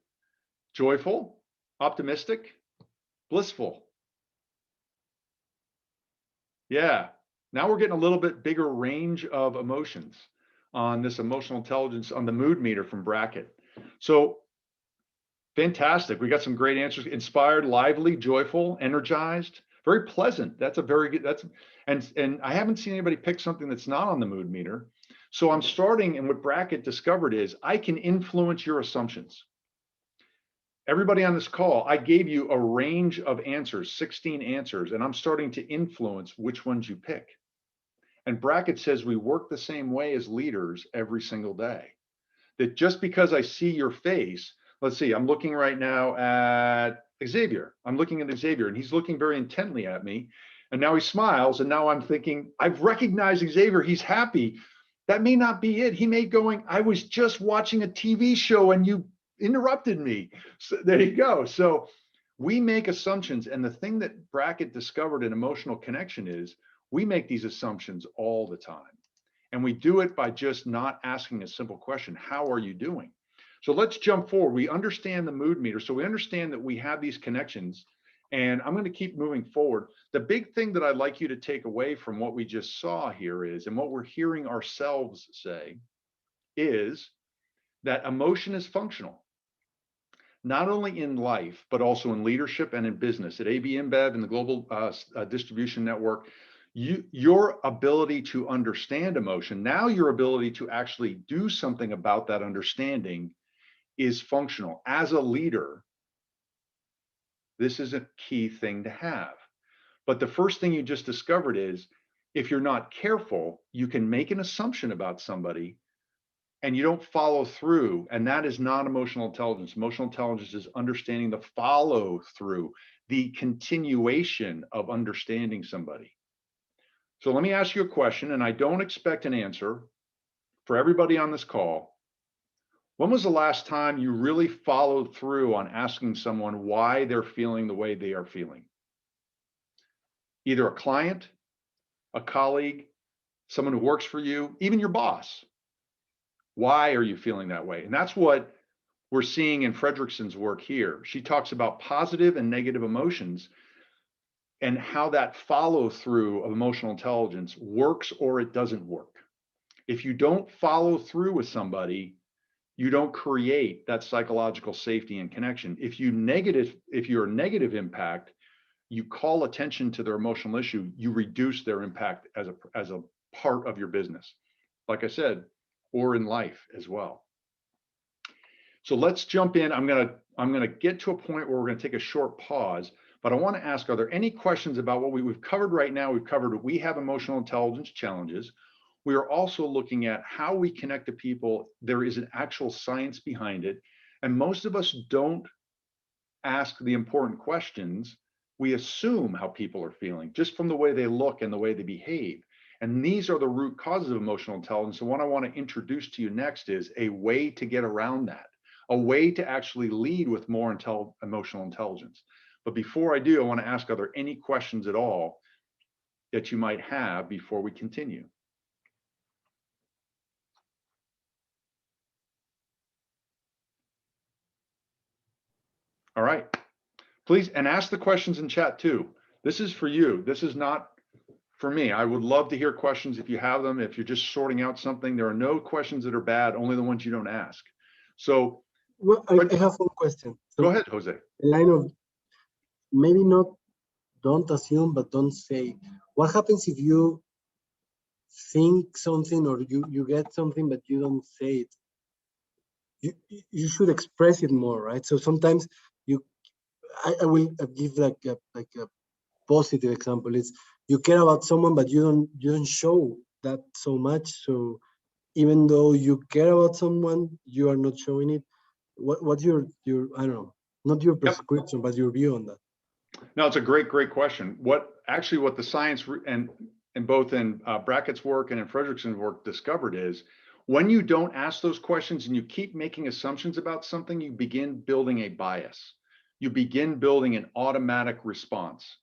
joyful, optimistic, blissful. Yeah, now we're getting a little bit bigger range of emotions on this emotional intelligence on the mood meter from Brackett. So fantastic. We got some great answers. Inspired, lively, joyful, energized, very pleasant. That's a very good, And I haven't seen anybody pick something that's not on the mood meter. So I'm starting, and what Brackett discovered is I can influence your assumptions. Everybody on this call, I gave you a range of answers, 16 answers, and I'm starting to influence which ones you pick. And Brackett says we work the same way as leaders every single day. That just because I see your face, let's see, I'm looking right now at Xavier. I'm looking at Xavier, and he's looking very intently at me. And now he smiles, and now I'm thinking, I've recognized Xavier, he's happy. That may not be it. He may going, I was just watching a TV show and you interrupted me. So there you go. So we make assumptions. And the thing that Brackett discovered in emotional connection is we make these assumptions all the time. And we do it by just not asking a simple question, how are you doing? So let's jump forward. We understand the mood meter. So we understand that we have these connections. And I'm going to keep moving forward. The big thing that I'd like you to take away from what we just saw here is, and what we're hearing ourselves say, is that emotion is functional, not only in life, but also in leadership and in business. At AB Inbev and the Global Distribution Network, your ability to understand emotion, now your ability to actually do something about that understanding is functional. As a leader, this is a key thing to have. But the first thing you just discovered is, if you're not careful, you can make an assumption about somebody and you don't follow through. And that is not emotional intelligence. Emotional intelligence is understanding the follow through, the continuation of understanding somebody. So let me ask you a question, and I don't expect an answer for everybody on this call. When was the last time you really followed through on asking someone why they're feeling the way they are feeling? Either a client, a colleague, someone who works for you, even your boss. Why are you feeling that way? And that's what we're seeing in Fredrickson's work here. She talks about positive and negative emotions and how that follow through of emotional intelligence works or it doesn't work. If you don't follow through with somebody, you don't create that psychological safety and connection. If you're a negative impact, you call attention to their emotional issue, you reduce their impact as a part of your business, like I said, or in life as well. So let's jump in. I'm gonna get to a point where we're gonna take a short pause, but I want to ask, are there any questions about what we've covered right now? We've covered, we have emotional intelligence challenges. We are also looking at how we connect to people. There is an actual science behind it. And most of us don't ask the important questions. We assume how people are feeling just from the way they look and the way they behave. And these are the root causes of emotional intelligence. So what I want to introduce to you next is a way to get around that, a way to actually lead with more emotional intelligence. But before I do, I want to ask, are there any questions at all that you might have before we continue? All right, please, and ask the questions in chat too. This is for you. This is not for me. I would love to hear questions if you have them. If you're just sorting out something, there are no questions that are bad, only the ones you don't ask. So, well, I have one question. So go ahead, Jose. A line of maybe not, don't assume, but don't say. What happens if you think something or you get something, but you don't say it? You should express it more, right? So sometimes I will give like a positive example. It's you care about someone, but you don't show that so much. So even though you care about someone, you are not showing it. What's your I don't know, not your prescription, but your view on that? No, it's a great question. What the science and both in Brackett's work and in Fredrickson's work discovered is, when you don't ask those questions and you keep making assumptions about something, you begin building a bias. You begin building an automatic response.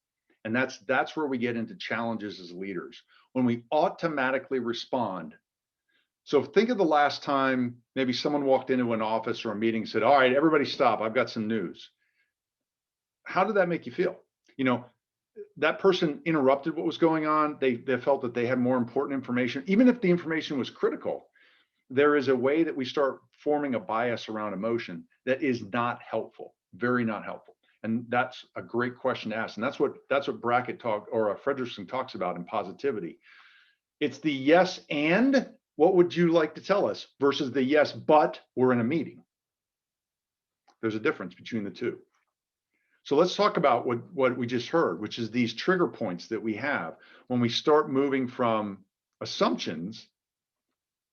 And that's where we get into challenges as leaders. When we automatically respond. So think of the last time maybe someone walked into an office or a meeting and said, all right, everybody stop, I've got some news. How did that make you feel? You know, that person interrupted what was going on. They felt that they had more important information, even if the information was critical. There is a way that we start forming a bias around emotion that is not helpful, very not helpful. And that's a great question to ask. And that's what Brackett talk or Frederickson talks about in positivity. It's the yes and what would you like to tell us versus the yes, but we're in a meeting. There's a difference between the two. So let's talk about what we just heard, which is these trigger points that we have when we start moving from assumptions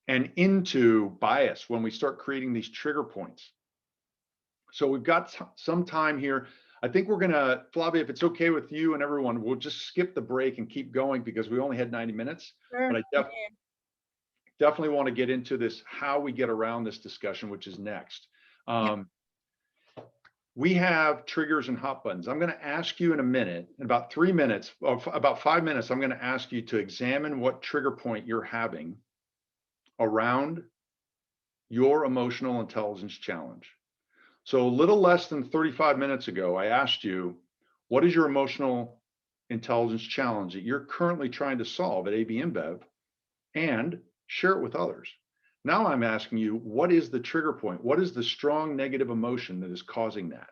and into bias, when we start creating these trigger points. So we've got some time here. I think we're gonna, Flavia, if it's okay with you and everyone, we'll just skip the break and keep going because we only had 90 minutes. Sure. But I definitely want to get into this, how we get around this discussion, which is next. We have triggers and hot buttons. I'm going to ask you in a minute, in about 3 minutes, or about 5 minutes, I'm going to ask you to examine what trigger point you're having around your emotional intelligence challenge. So a little less than 35 minutes ago, I asked you, what is your emotional intelligence challenge that you're currently trying to solve at AB Inbev, and share it with others. Now I'm asking you, what is the trigger point? What is the strong negative emotion that is causing that?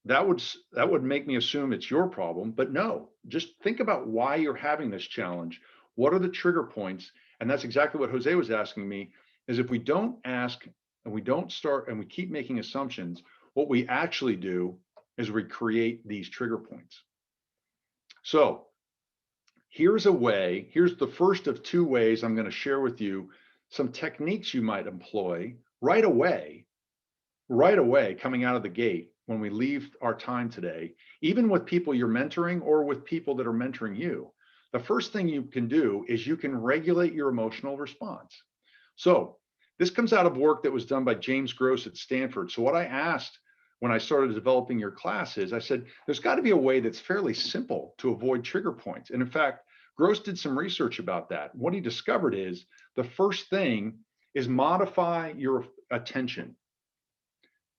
That would make me assume it's your problem, but no, just think about why you're having this challenge. What are the trigger points? And that's exactly what Jose was asking me, is if we don't ask and we don't start and we keep making assumptions, what we actually do is we create these trigger points. So here's a way, here's the first of 2 ways I'm going to share with you some techniques you might employ right away coming out of the gate when we leave our time today, even with people you're mentoring or with people that are mentoring you. The first thing you can do is you can regulate your emotional response. So this comes out of work that was done by James Gross at Stanford. So what I asked when I started developing your classes, I said, there's got to be a way that's fairly simple to avoid trigger points. And in fact, Gross did some research about that. What he discovered is the first thing is modify your attention.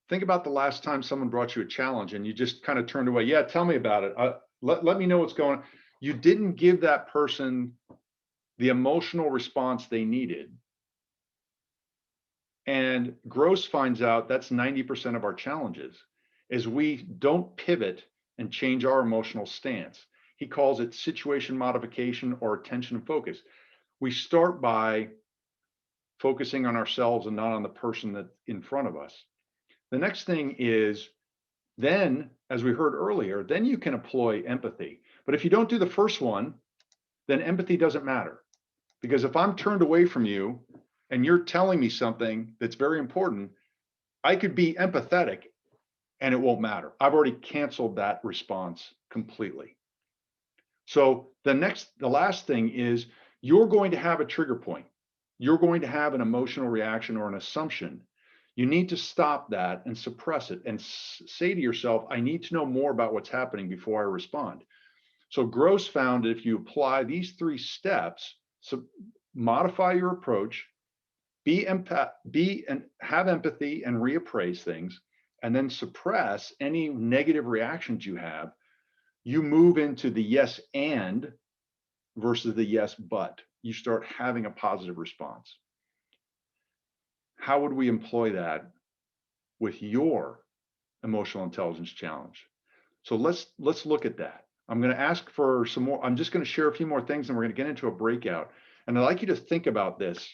Think about the last time someone brought you a challenge and you just kind of turned away. Yeah, tell me about it. Let me know what's going on. You didn't give that person the emotional response they needed. And Gross finds out that's 90% of our challenges, is we don't pivot and change our emotional stance. He calls it situation modification or attention and focus. We start by focusing on ourselves and not on the person that's in front of us. The next thing is then, as we heard earlier, then you can employ empathy. But if you don't do the first one, then empathy doesn't matter. Because if I'm turned away from you and you're telling me something that's very important, I could be empathetic and it won't matter. I've already canceled that response completely. So the last thing is you're going to have a trigger point. You're going to have an emotional reaction or an assumption. You need to stop that and suppress it and say to yourself, I need to know more about what's happening before I respond. So Gross found that if you apply these 3 steps, so modify your approach, have empathy and reappraise things, and then suppress any negative reactions you have, you move into the yes and versus the yes but. You start having a positive response. How would we employ that with your emotional intelligence challenge? So let's look at that. I'm going to ask for some more. I'm just going to share a few more things and we're going to get into a breakout. And I'd like you to think about this.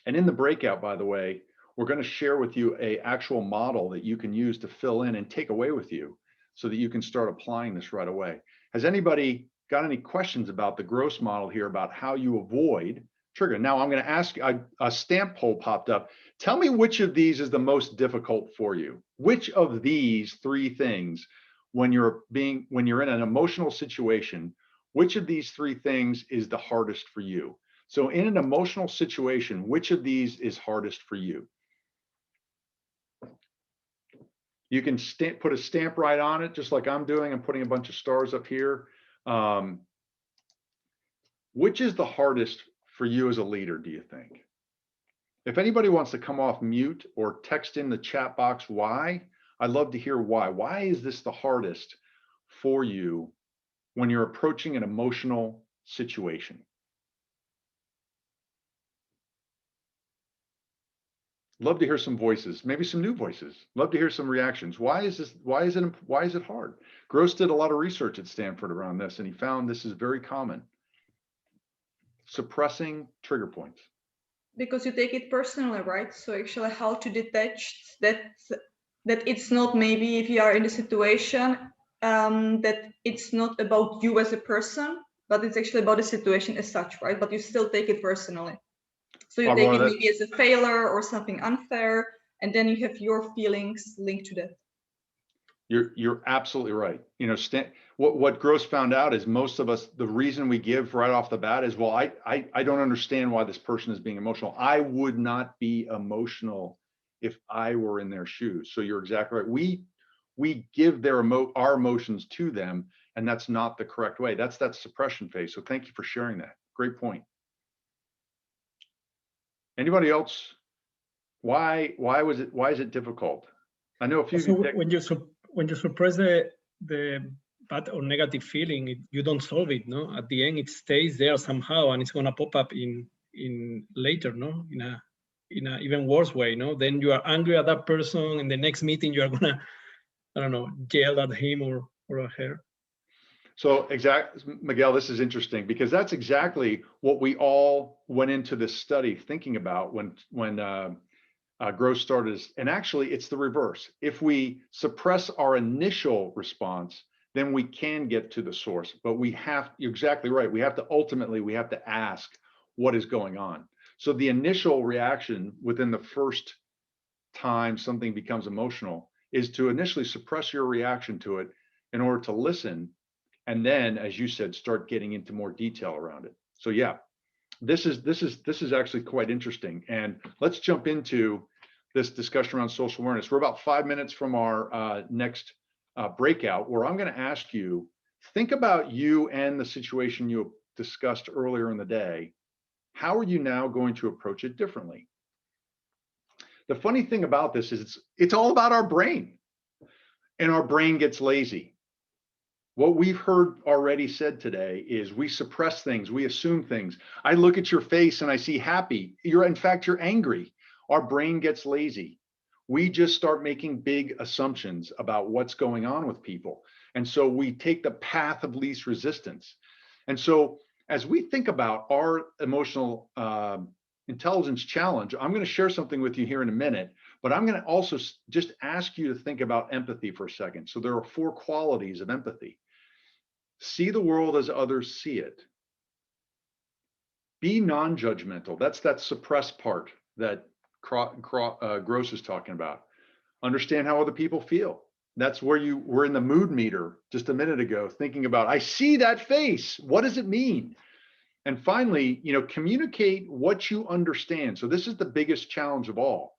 And in the breakout, by the way, we're going to share with you an actual model that you can use to fill in and take away with you so that you can start applying this right away. Has anybody got any questions about the Gross model here about how you avoid trigger? Now I'm going to ask, a stamp poll popped up. Tell me which of these is the most difficult for you. Which of these 3 things, when you're in an emotional situation, which of these 3 things is the hardest for you? So in an emotional situation, which of these is hardest for you? You can put a stamp right on it, just like I'm doing. I'm putting a bunch of stars up here. Which is the hardest for you as a leader, do you think? If anybody wants to come off mute or text in the chat box why, I'd love to hear why. Why is this the hardest for you when you're approaching an emotional situation? Love to hear some voices, maybe some new voices. Love to hear some reactions. Why is it hard? Gross did a lot of research at Stanford around this, and he found this is very common. Suppressing trigger points. Because you take it personally, right? So actually how to detach that it's not, maybe if you are in the situation, that it's not about you as a person, but it's actually about the situation as such, right? But you still take it personally. So you take it maybe as a failure or something unfair, and then you have your feelings linked to that. You're absolutely right. You know, what Gross found out is most of us, the reason we give right off the bat is, well, I don't understand why this person is being emotional. I would not be emotional if I were in their shoes. So you're exactly right. We give our emotions to them, and that's not the correct way. That's that suppression phase. So thank you for sharing that. Great point. Anybody else? Why is it difficult? I know a few. So when you suppress the bad or negative feeling, you don't solve it, no? At the end, it stays there somehow, and it's gonna pop up in later, no? In a even worse way, no? Then you are angry at that person. In the next meeting, you are gonna, I don't know, yell at him or at her. So Miguel, this is interesting because that's exactly what we all went into this study thinking about when Gross started. And actually, it's the reverse. If we suppress our initial response, then we can get to the source. But you're exactly right. We have to ask what is going on. So the initial reaction within the first time something becomes emotional is to initially suppress your reaction to it in order to listen. And then, as you said, start getting into more detail around it. So yeah, this is actually quite interesting. And let's jump into this discussion around social awareness. We're about 5 minutes from our next breakout, where I'm going to ask you, think about you and the situation you discussed earlier in the day. How are you now going to approach it differently? The funny thing about this is it's all about our brain, and our brain gets lazy. What we've heard already said today is we suppress things, we assume things. I look at your face and I see happy. In fact, you're angry. Our brain gets lazy. We just start making big assumptions about what's going on with people. And so we take the path of least resistance. And so as we think about our emotional intelligence challenge, I'm going to share something with you here in a minute, but I'm going to also just ask you to think about empathy for a second. So there are 4 qualities of empathy. See the world as others see it. Be non-judgmental. That's that suppressed part that Gross is talking about. Understand how other people feel. That's where you were in the mood meter just a minute ago, thinking about, I see that face. What does it mean? And finally, communicate what you understand. So this is the biggest challenge of all.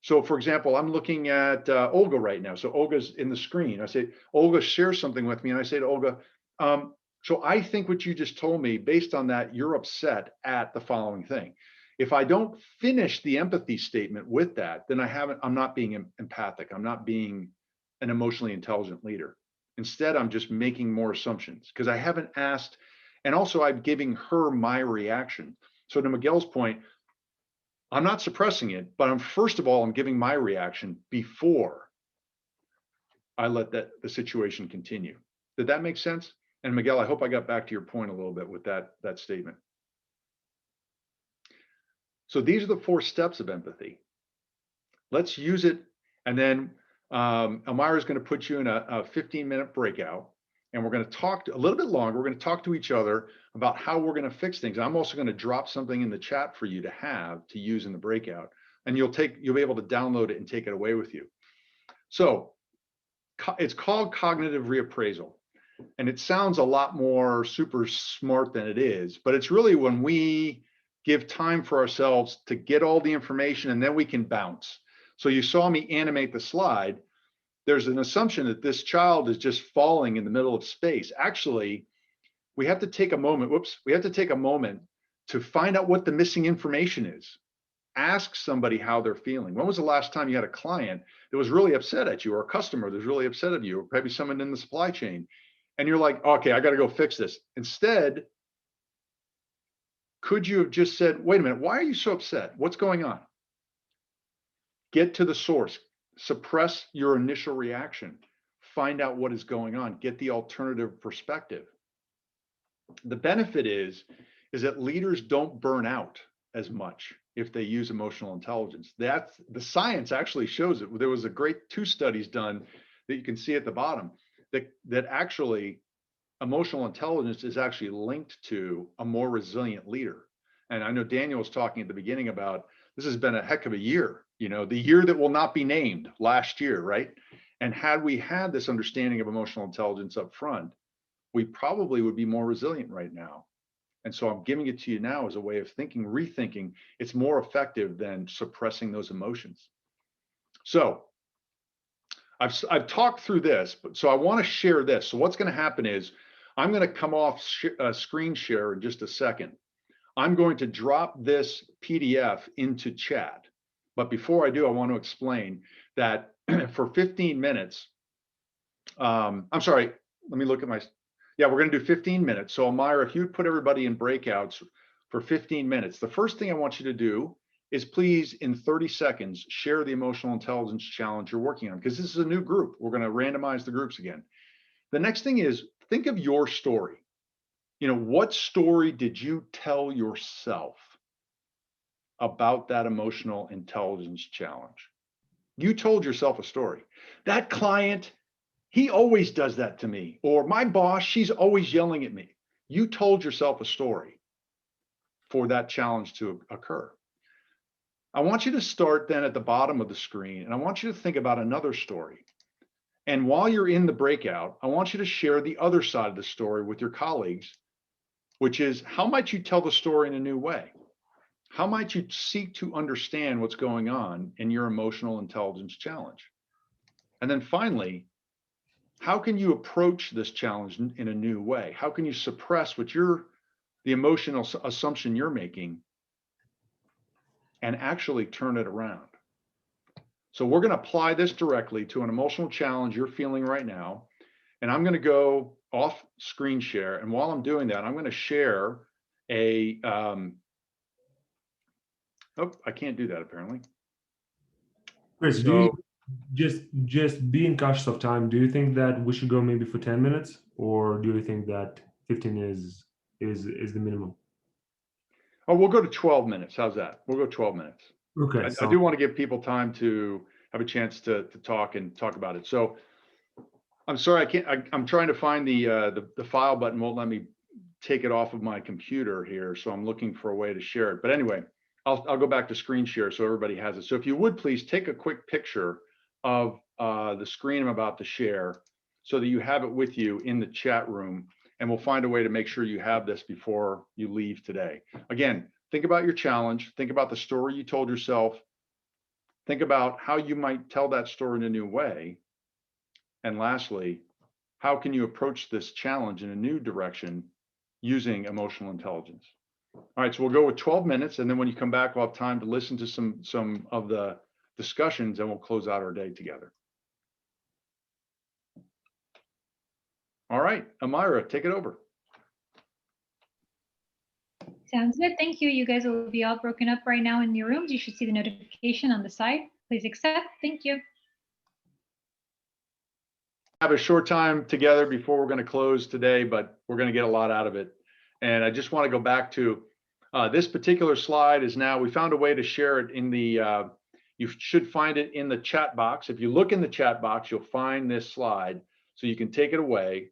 So for example, I'm looking at Olga right now. So Olga's in the screen. I say, Olga shares something with me. And I say to Olga, so I think what you just told me, based on that, you're upset at the following thing. If I don't finish the empathy statement with that, then I'm not being empathic. I'm not being an emotionally intelligent leader. Instead, I'm just making more assumptions because I haven't asked. And also I'm giving her my reaction. So to Miguel's point, I'm not suppressing it, but first of all, I'm giving my reaction before I let the situation continue. Did that make sense? And Miguel, I hope I got back to your point a little bit with that statement. So these are the 4 steps of empathy. Let's use it. And then Elmira is going to put you in a 15-minute breakout. And we're going to talk a little bit longer. We're going to talk to each other about how we're going to fix things. I'm also going to drop something in the chat for you to use in the breakout. And you'll be able to download it and take it away with you. So it's called cognitive reappraisal. And it sounds a lot more super smart than it is, but it's really when we give time for ourselves to get all the information and then we can bounce. So you saw me animate the slide. There's an assumption that this child is just falling in the middle of space. Actually, we have to take a moment. We have to take a moment to find out what the missing information is. Ask somebody how they're feeling. When was the last time you had a client that was really upset at you, or a customer that was really upset at you, or maybe someone in the supply chain? And you're like, okay, I got to go fix this. Instead, could you have just said, wait a minute, why are you so upset? What's going on? Get to the source, suppress your initial reaction, find out what is going on, get the alternative perspective. The benefit is that leaders don't burn out as much if they use emotional intelligence. That's the science actually shows it. There was a great 2 studies done that you can see at the bottom that actually emotional intelligence is actually linked to a more resilient leader. And I know Daniel was talking at the beginning about this has been a heck of a year, you know, the year that will not be named last year, right? And had we had this understanding of emotional intelligence up front, we probably would be more resilient right now. And so I'm giving it to you now as a way of thinking, rethinking. It's more effective than suppressing those emotions. So I've talked through this, but so I want to share this. So what's going to happen is I'm going to come off screen share in just a second. I'm going to drop this PDF into chat. But before I do, I want to explain that for 15 minutes, I'm sorry, let me look at my, yeah, we're going to do 15 minutes. So Amira, if you would put everybody in breakouts for 15 minutes, the first thing I want you to do is please, in 30 seconds, share the emotional intelligence challenge you're working on, because this is a new group. We're going to randomize the groups again. The next thing is, think of your story. You know, what story did you tell yourself about that emotional intelligence challenge? You told yourself a story. That client, he always does that to me. Or my boss, she's always yelling at me. You told yourself a story for that challenge to occur. I want you to start then at the bottom of the screen, and I want you to think about another story. And while you're in the breakout, I want you to share the other side of the story with your colleagues, which is, how might you tell the story in a new way? How might you seek to understand what's going on in your emotional intelligence challenge? And then finally, how can you approach this challenge in a new way? How can you suppress the emotional assumption you're making and actually turn it around? So we're going to apply this directly to an emotional challenge you're feeling right now. And I'm going to go off screen share. And while I'm doing that, I'm going to share a, oh, I can't do that apparently. Chris, So, just being cautious of time, do you think that we should go maybe for 10 minutes, or do you think that 15 is the minimum? Oh, we'll go to 12 minutes. How's that? We'll go 12 minutes. Okay. I do want to give people time to have a chance to talk about it. So I'm sorry, I'm trying to find the file button won't let me take it off of my computer here. So I'm looking for a way to share it. But anyway, I'll go back to screen share so everybody has it. So if you would please take a quick picture of the screen I'm about to share so that you have it with you in the chat room, and we'll find a way to make sure you have this before you leave today. Again, think about your challenge, think about the story you told yourself, think about how you might tell that story in a new way. And lastly, how can you approach this challenge in a new direction using emotional intelligence? All right, so we'll go with 12 minutes, and then when you come back, we'll have time to listen to some of the discussions, and we'll close out our day together. All right, Amira, take it over. Sounds good. Thank you. You guys will be all broken up right now in your rooms. You should see the notification on the side. Please accept. Thank you. Have a short time together before we're going to close today, but we're going to get a lot out of it. And I just want to go back to this particular slide is now, we found a way to share it in the, you should find it in the chat box. If you look in the chat box, you'll find this slide so you can take it away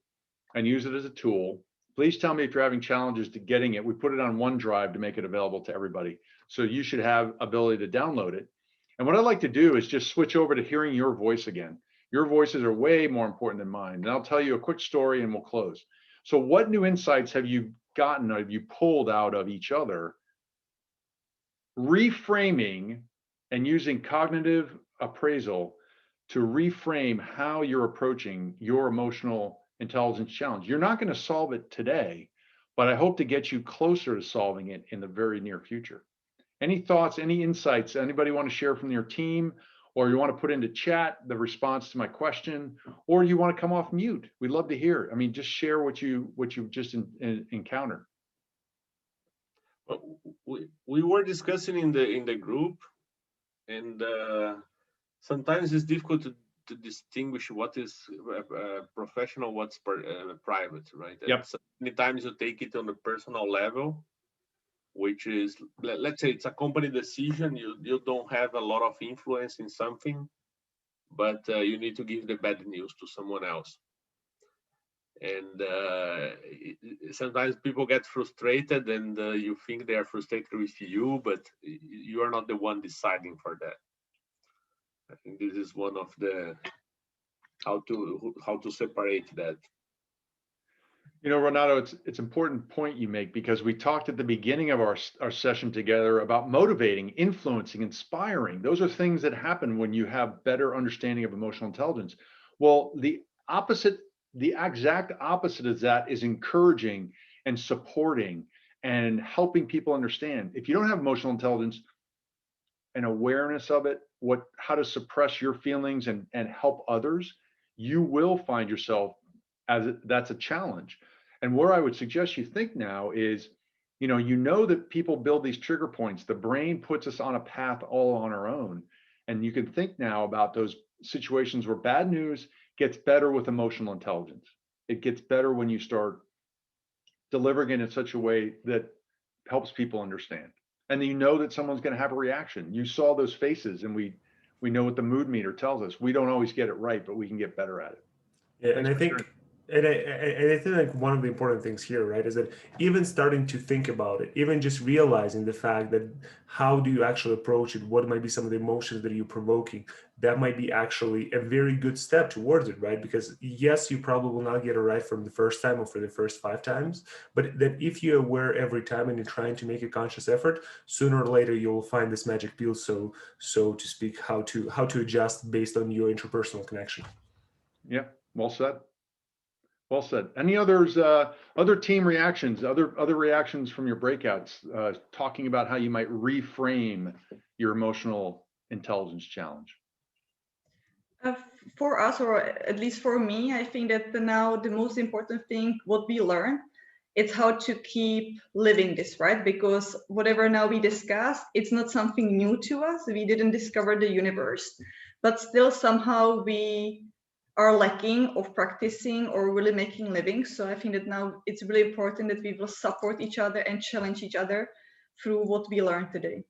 and use it as a tool. Please tell me if you're having challenges to getting it. We put it on OneDrive to make it available to everybody. So you should have ability to download it. And what I'd like to do is just switch over to hearing your voice again. Your voices are way more important than mine. And I'll tell you a quick story and we'll close. So what new insights have you gotten, or have you pulled out of each other, reframing and using cognitive appraisal to reframe how you're approaching your emotional intelligence challenge? You're not going to solve it today, but I hope to get you closer to solving it in the very near future. Any thoughts, any insights, anybody want to share from your team, or you want to put into chat the response to my question, or you want to come off mute? We'd love to hear it. I mean, just share what you've just encountered. We were discussing in the group And sometimes it's difficult to distinguish what is professional, what's private, right? Yep. So many times you take it on a personal level, which is, let's say it's a company decision. You don't have a lot of influence in something, but you need to give the bad news to someone else. And sometimes people get frustrated, and you think they are frustrated with you, but you are not the one deciding for that. I think this is one of the how to separate that. You know, Renato, it's an important point you make, because we talked at the beginning of our session together about motivating, influencing, inspiring. Those are things that happen when you have better understanding of emotional intelligence. Well, the exact opposite of that is encouraging and supporting and helping people understand. If you don't have emotional intelligence and awareness of it, how to suppress your feelings and help others, you will find yourself that's a challenge. And where I would suggest you think now is, you know that people build these trigger points. The brain puts us on a path all on our own. And you can think now about those situations where bad news gets better with emotional intelligence. It gets better when you start delivering it in such a way that helps people understand. And you know that someone's going to have a reaction. You saw those faces, and we know what the mood meter tells us. We don't always get it right, but we can get better at it. Yeah, and I think like one of the important things here, right, is that even starting to think about it, even just realizing the fact that how do you actually approach it, what might be some of the emotions that you're provoking, that might be actually a very good step towards it, right? Because yes, you probably will not get it right from the first time or for the first 5 times, but that if you're aware every time and you're trying to make a conscious effort, sooner or later you'll find this magic pill, so to speak, how to adjust based on your interpersonal connection. Yeah, well said. Well said. Any others, other team reactions, other reactions from your breakouts, talking about how you might reframe your emotional intelligence challenge? For us, or at least for me, I think that now the most important thing, what we learn, it's how to keep living this, right? Because whatever now we discuss, it's not something new to us. We didn't discover the universe, but still somehow we are lacking of practicing or really making living. So I think that now it's really important that we will support each other and challenge each other through what we learned today.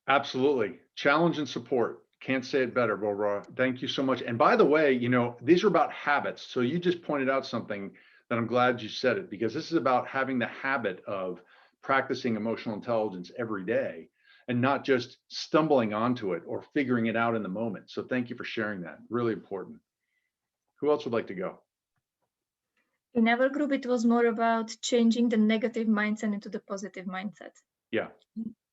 Absolutely. Challenge and support. Can't say it better, Barbara. Thank you so much. And by the way, these are about habits. So you just pointed out something that I'm glad you said it, because this is about having the habit of practicing emotional intelligence every day and not just stumbling onto it or figuring it out in the moment. So thank you for sharing that. Really important. Who else would like to go? In our group, it was more about changing the negative mindset into the positive mindset. Yeah.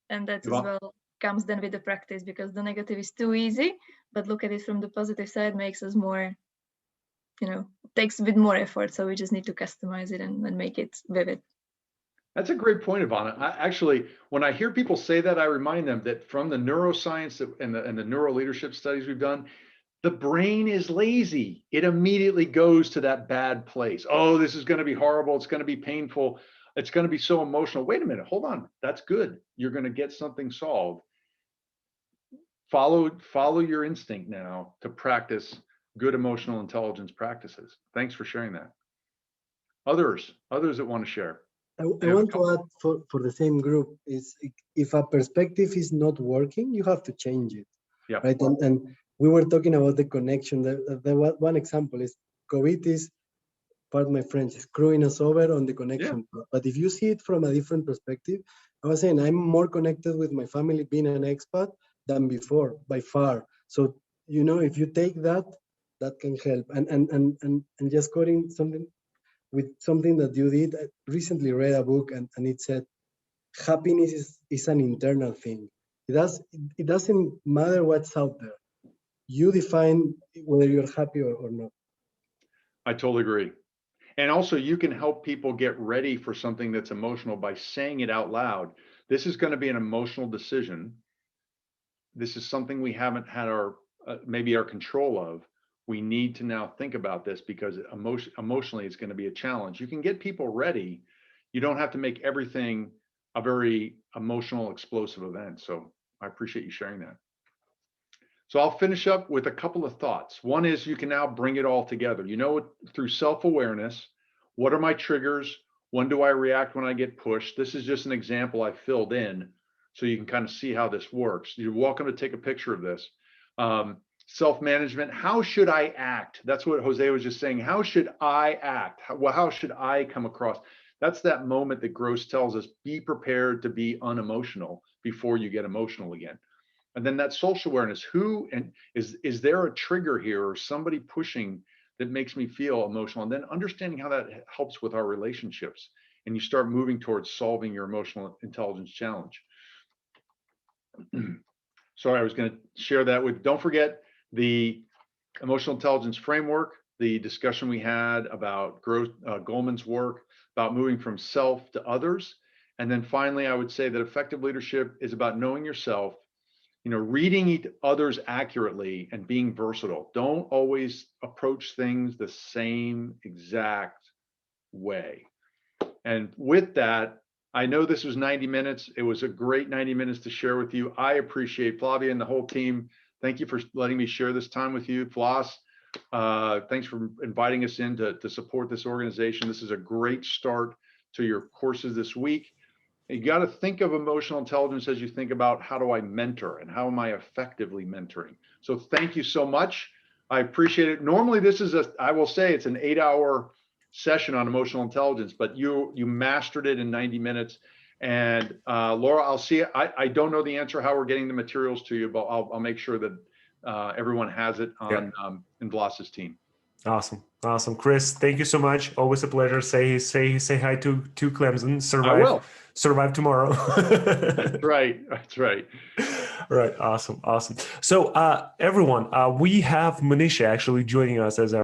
And that as well comes then with the practice, because the negative is too easy, but look at it from the positive side makes us more, takes a bit more effort. So we just need to customize it and make it vivid. That's a great point, Ivana. Actually, when I hear people say that, I remind them that from the neuroscience and the neuro leadership studies we've done, the brain is lazy. It immediately goes to that bad place. Oh, this is going to be horrible. It's going to be painful. It's going to be so emotional. Wait a minute. Hold on. That's good. You're going to get something solved. Follow your instinct now to practice good emotional intelligence practices. Thanks for sharing that. Others that want to share. I want to add for the same group is, if a perspective is not working, you have to change it. Yeah. Right. And we were talking about the connection. The one example is COVID is, pardon my French, screwing us over on the connection. Yeah. But if you see it from a different perspective, I was saying I'm more connected with my family being an expat than before, by far. So, if you take that can help. And just quoting something that you did, I recently read a book and it said, happiness is an internal thing. It doesn't matter what's out there. You define whether you're happy or not. I totally agree. And also, you can help people get ready for something that's emotional by saying it out loud. This is going to be an emotional decision. This is something we haven't had maybe our control of. We need to now think about this, because emotionally it's going to be a challenge. You can get people ready. You don't have to make everything a very emotional, explosive event. So I appreciate you sharing that. So I'll finish up with a couple of thoughts. One is you can now bring it all together. You know, through self-awareness, what are my triggers? When do I react when I get pushed? This is just an example I filled in so you can kind of see how this works. You're welcome to take a picture of this. Self-management, how should I act? That's what Jose was just saying. How should I act? How should I come across? That's that moment that Gross tells us, be prepared to be unemotional before you get emotional again. And then that social awareness, is there a trigger here or somebody pushing that makes me feel emotional? And then understanding how that helps with our relationships. And you start moving towards solving your emotional intelligence challenge. Sorry, I was going to share that with, don't forget the emotional intelligence framework, the discussion we had about Goleman's work, about moving from self to others. And then finally, I would say that effective leadership is about knowing yourself, reading others accurately and being versatile. Don't always approach things the same exact way. And with that, I know this was 90 minutes. It was a great 90 minutes to share with you. I appreciate Flavia and the whole team. Thank you for letting me share this time with you. Floss, thanks for inviting us in to support this organization. This is a great start to your courses this week. You got to think of emotional intelligence as you think about how do I mentor and how am I effectively mentoring. So thank you so much. I appreciate it. Normally this is I will say it's an 8-hour session on emotional intelligence, but you mastered it in 90 minutes. And Laura, I'll see. I don't know the answer how we're getting the materials to you, but I'll make sure that everyone has it on in Bloss's team. Awesome. Chris, thank you so much. Always a pleasure. Say hi to Clemson. Survive tomorrow. That's right. All right. Awesome. So everyone, we have Manisha actually joining us as our